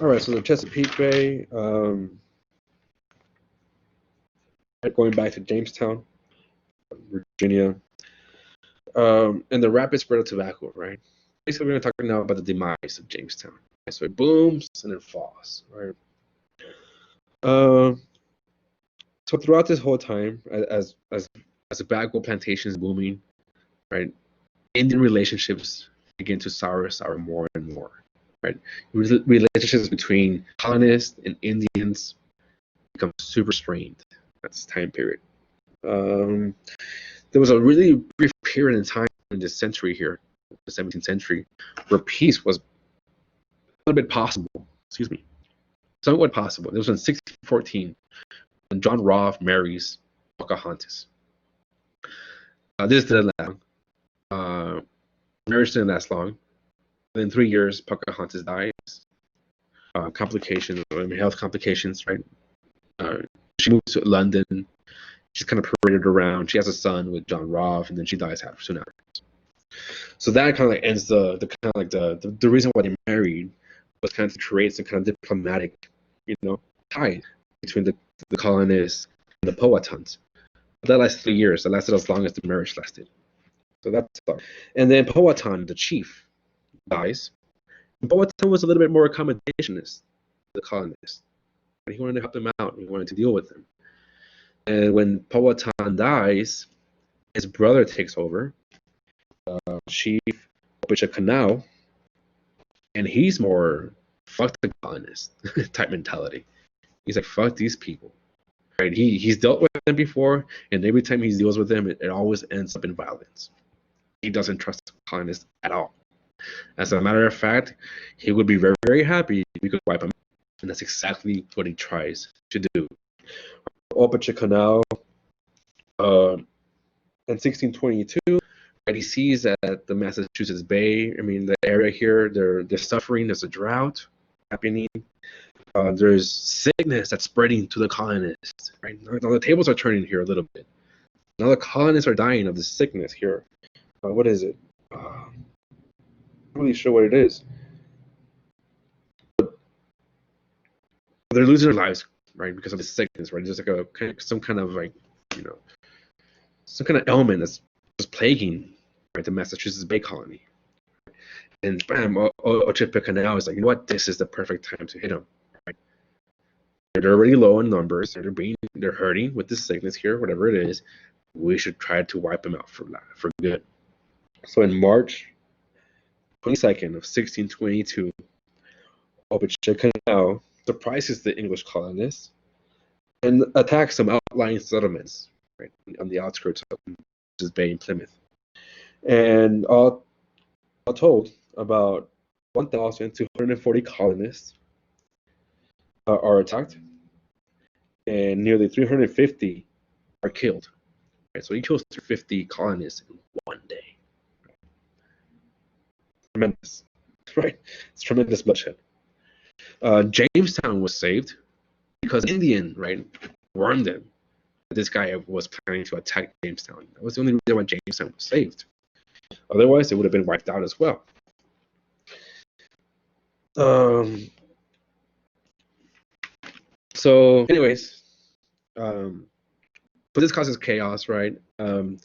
All right, so the Chesapeake Bay, going back to Jamestown, Virginia, and the rapid spread of tobacco, right? Basically, we're going to talk now about the demise of Jamestown. So it booms and it falls, right? So throughout this whole time, as the tobacco plantation is booming, right, Indian relationships begin to sour more and more, right? Relationships between colonists and Indians become super strained at this time period. There was a really brief period in time in this century here, the 17th century, where peace was a little bit possible. Somewhat possible. It was in 1614 when John Rolfe marries Pocahontas. This didn't last long. Marriage didn't last long. Within 3 years, Pocahontas dies. Complications, health complications, right? She moves to London. She's kind of paraded around. She has a son with John Rolfe, and then she dies soon after. So that kind of like ends the reason why they married was kind of to create some kind of diplomatic, tie between the colonists and the Powhatans. That lasted 3 years. That lasted as long as the marriage lasted. So that's and then Powhatan, the chief, dies. And Powhatan was a little bit more accommodationist to the colonists. He wanted to help them out. He wanted to deal with them. And when Powhatan dies, his brother takes over, Chief Canal, and he's more fuck the colonists type mentality. He's like, fuck these people. Right? He's dealt with them before, and every time he deals with them, it always ends up in violence. he doesn't trust the colonists at all. As a matter of fact, he would be very, very happy if we could wipe him out. And that's exactly what he tries to do. Opposite Canal, in 1622, right, he sees that the Massachusetts Bay, the area here, they're suffering. There's a drought happening. There's sickness that's spreading to the colonists. Right now, the tables are turning here a little bit. Now the colonists are dying of this sickness here. What is it? I'm not really sure what it is. But they're losing their lives, right, because of the sickness, right? There's like some kind of ailment that's just plaguing, right, the Massachusetts Bay Colony. And bam, Ochipica Canal is like, you know what? This is the perfect time to hit them. Right? They're already low in numbers. They're hurting with this sickness here, whatever it is. We should try to wipe them out for good. So in March 22nd of 1622, Ochipica Canal surprises the English colonists and attacks some outlying settlements, right, on the outskirts of Massachusetts Bay and Plymouth. And all told, about 1,240 colonists are attacked, and nearly 350 are killed. Right, so he kills 350 colonists in one day. Tremendous, right? It's tremendous bloodshed. Jamestown was saved because Indian, right, warned them that this guy was planning to attack Jamestown. That was the only reason why Jamestown was saved. Otherwise, it would have been wiped out as well. So, anyways, so this causes chaos, right? The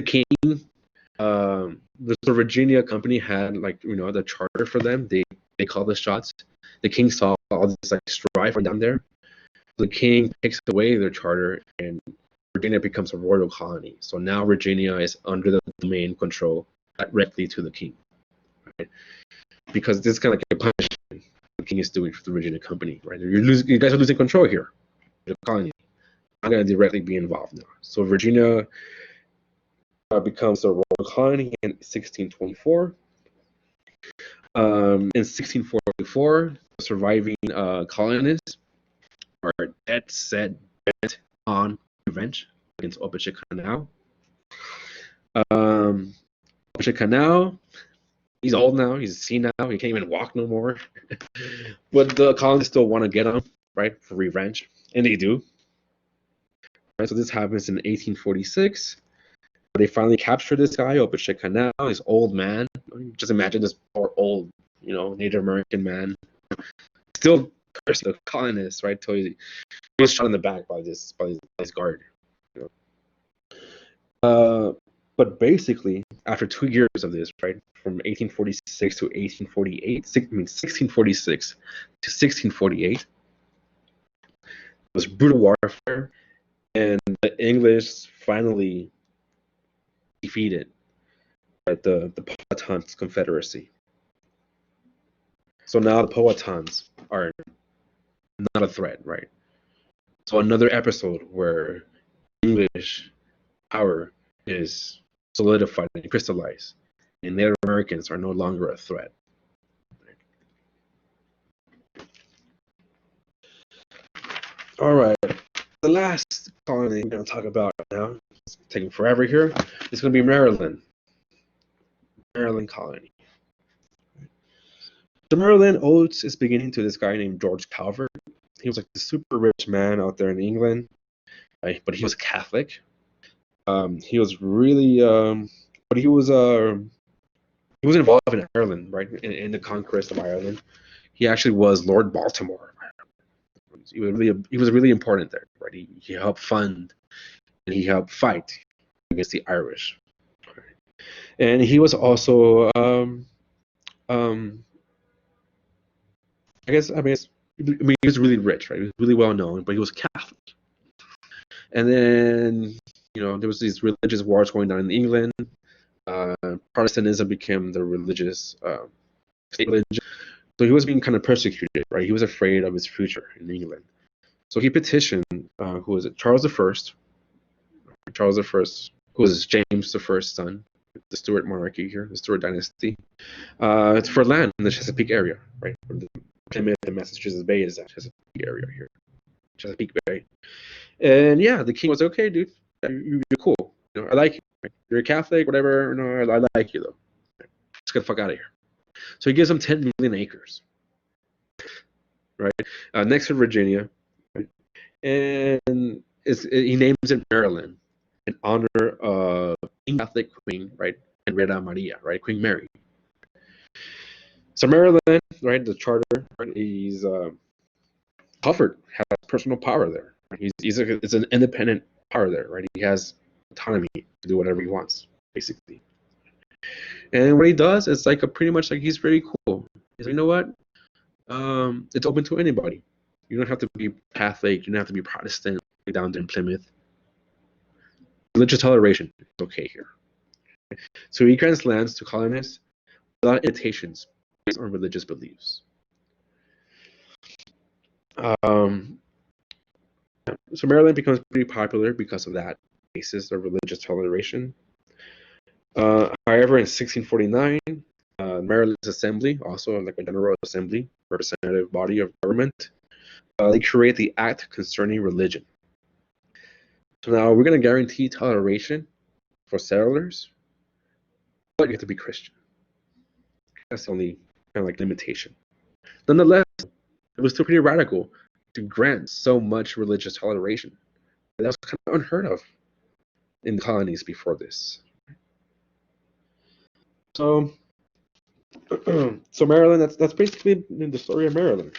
king, the Virginia company had the charter for them. They call the shots. The king saw all this strife down there. The king takes away their charter, and Virginia becomes a royal colony. So now Virginia is under the domain control directly to the king, right? Because this is kind of like a punishment the king is doing for the Virginia company, right? You guys are losing control here, the colony. I'm going to directly be involved now. So Virginia becomes a royal colony in 1624. In 1644, the surviving colonists are dead set bent on revenge against Opposite Canal. Opposite Canal, he's old now, he's senile, he can't even walk no more. But the colonists still want to get him, right, for revenge, and they do. Right, so this happens in 1846. They finally capture this guy, Opposite Canal, this old man. Just imagine this poor old, Native American man, still cursing the colonists, right? Till he was shot in the back by this guard. But basically, after 2 years of this, right, from 1846 to 1848, 1646 to 1648, it was brutal warfare, and the English finally defeated, right, the Powhatan's Confederacy. So now the Powhatans are not a threat, right? So another episode where English power is solidified and crystallized, and Native Americans are no longer a threat. All right, the last colony we're going to talk about now, it's taking forever here, is going to be Maryland. Maryland colony. The Maryland owes its beginning to this guy named George Calvert. He was like the super rich man out there in England, right? But he was Catholic. He was really, but he was involved in Ireland, right? In the conquest of Ireland. He actually was Lord Baltimore. He was really important there, right? He helped fund and he helped fight against the Irish. Right? And he was also, he was really rich, right? He was really well known, but he was Catholic. And then, there was these religious wars going on in England. Protestantism became the religious state religion. So he was being kind of persecuted, right? He was afraid of his future in England. So he petitioned, Charles I. Charles I, who was James I's son, the Stuart monarchy here, the Stuart dynasty. It's for land in the Chesapeake area, right? Where the Plymouth and Massachusetts Bay is that Chesapeake area here, Chesapeake Bay. And yeah, the king was okay, dude. You're cool. You know, I like you. Right? You're a Catholic, whatever. No, I like you though. Right? Let's get the fuck out of here. So he gives them 10 million acres, right, next to Virginia, right? And he names it Maryland in honor of Catholic Queen, right, Henrietta Maria, right, Queen Mary. So Maryland, right, the charter, right, he's Hufford has personal power there. Right? It's an independent power there, right? He has autonomy to do whatever he wants, basically. And what he does is like pretty much like he's pretty cool. He's like, you know what? It's open to anybody. You don't have to be Catholic. You don't have to be Protestant. Down there in Plymouth, religious toleration is okay here. So he grants lands to colonists without limitations based on religious beliefs. So Maryland becomes pretty popular because of that basis of religious toleration. However, in 1649, Maryland's assembly, also like a general assembly, representative body of government, they create the Act Concerning Religion. So now we're going to guarantee toleration for settlers, but you have to be Christian. That's the only kind of like limitation. Nonetheless, it was still pretty radical to grant so much religious toleration. That was kind of unheard of in the colonies before this. So Maryland, that's basically the story of Maryland.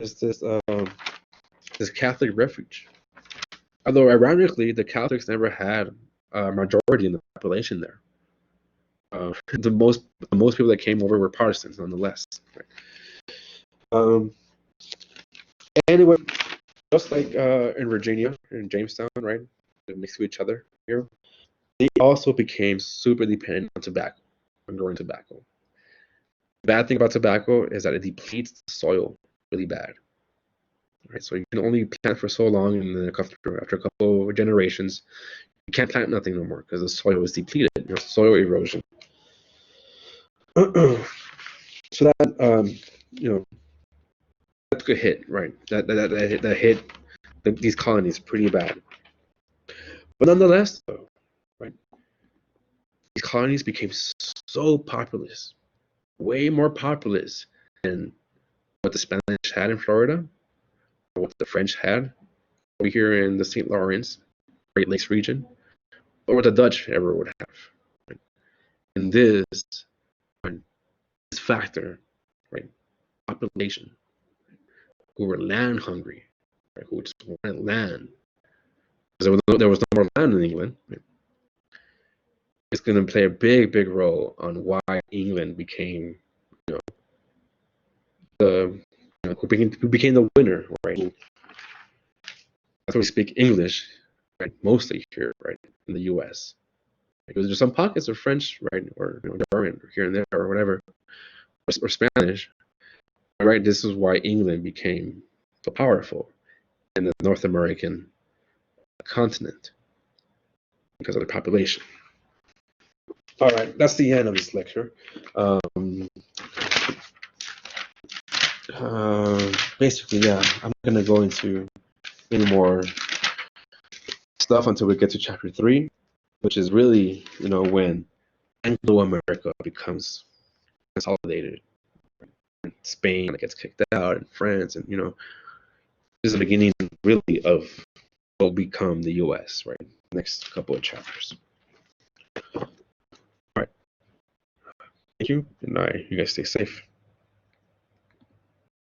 It's this Catholic refuge. Although ironically, the Catholics never had a majority in the population there. The most people that came over were Protestants, nonetheless. Anyway, just like in Virginia, in Jamestown, right, next to each other here, they also became super dependent on tobacco, on growing tobacco. The bad thing about tobacco is that it depletes the soil really bad. Right, so you can only plant for so long, and then after a couple of generations, you can't plant nothing no more because the soil is depleted. You know, soil erosion. So that that took a hit, right? That hit these colonies pretty bad. But nonetheless, though, right, these colonies became so populous, way more populous than what the Spanish had in Florida, or what the French had over here in the St. Lawrence, Great Lakes region, or what the Dutch ever would have. Right? And this factor, right, population, who were land hungry, right, who just wanted land, because there was no more land in England. Right? It's going to play a big role on why England became, who became the winner, right? That's why we speak English, right? Mostly here, right, in the U.S. Because there's some pockets of French, right, or German, or here and there, or whatever, or Spanish, right? This is why England became so powerful in the North American continent because of the population. All right, that's the end of this lecture. Basically, yeah, I'm not gonna go into any more stuff until we get to chapter 3, which is really, when Anglo-America becomes consolidated. Spain gets kicked out, and France, and this is the beginning, really, of what will become the U.S. Right, next couple of chapters. All right, thank you, and you guys stay safe.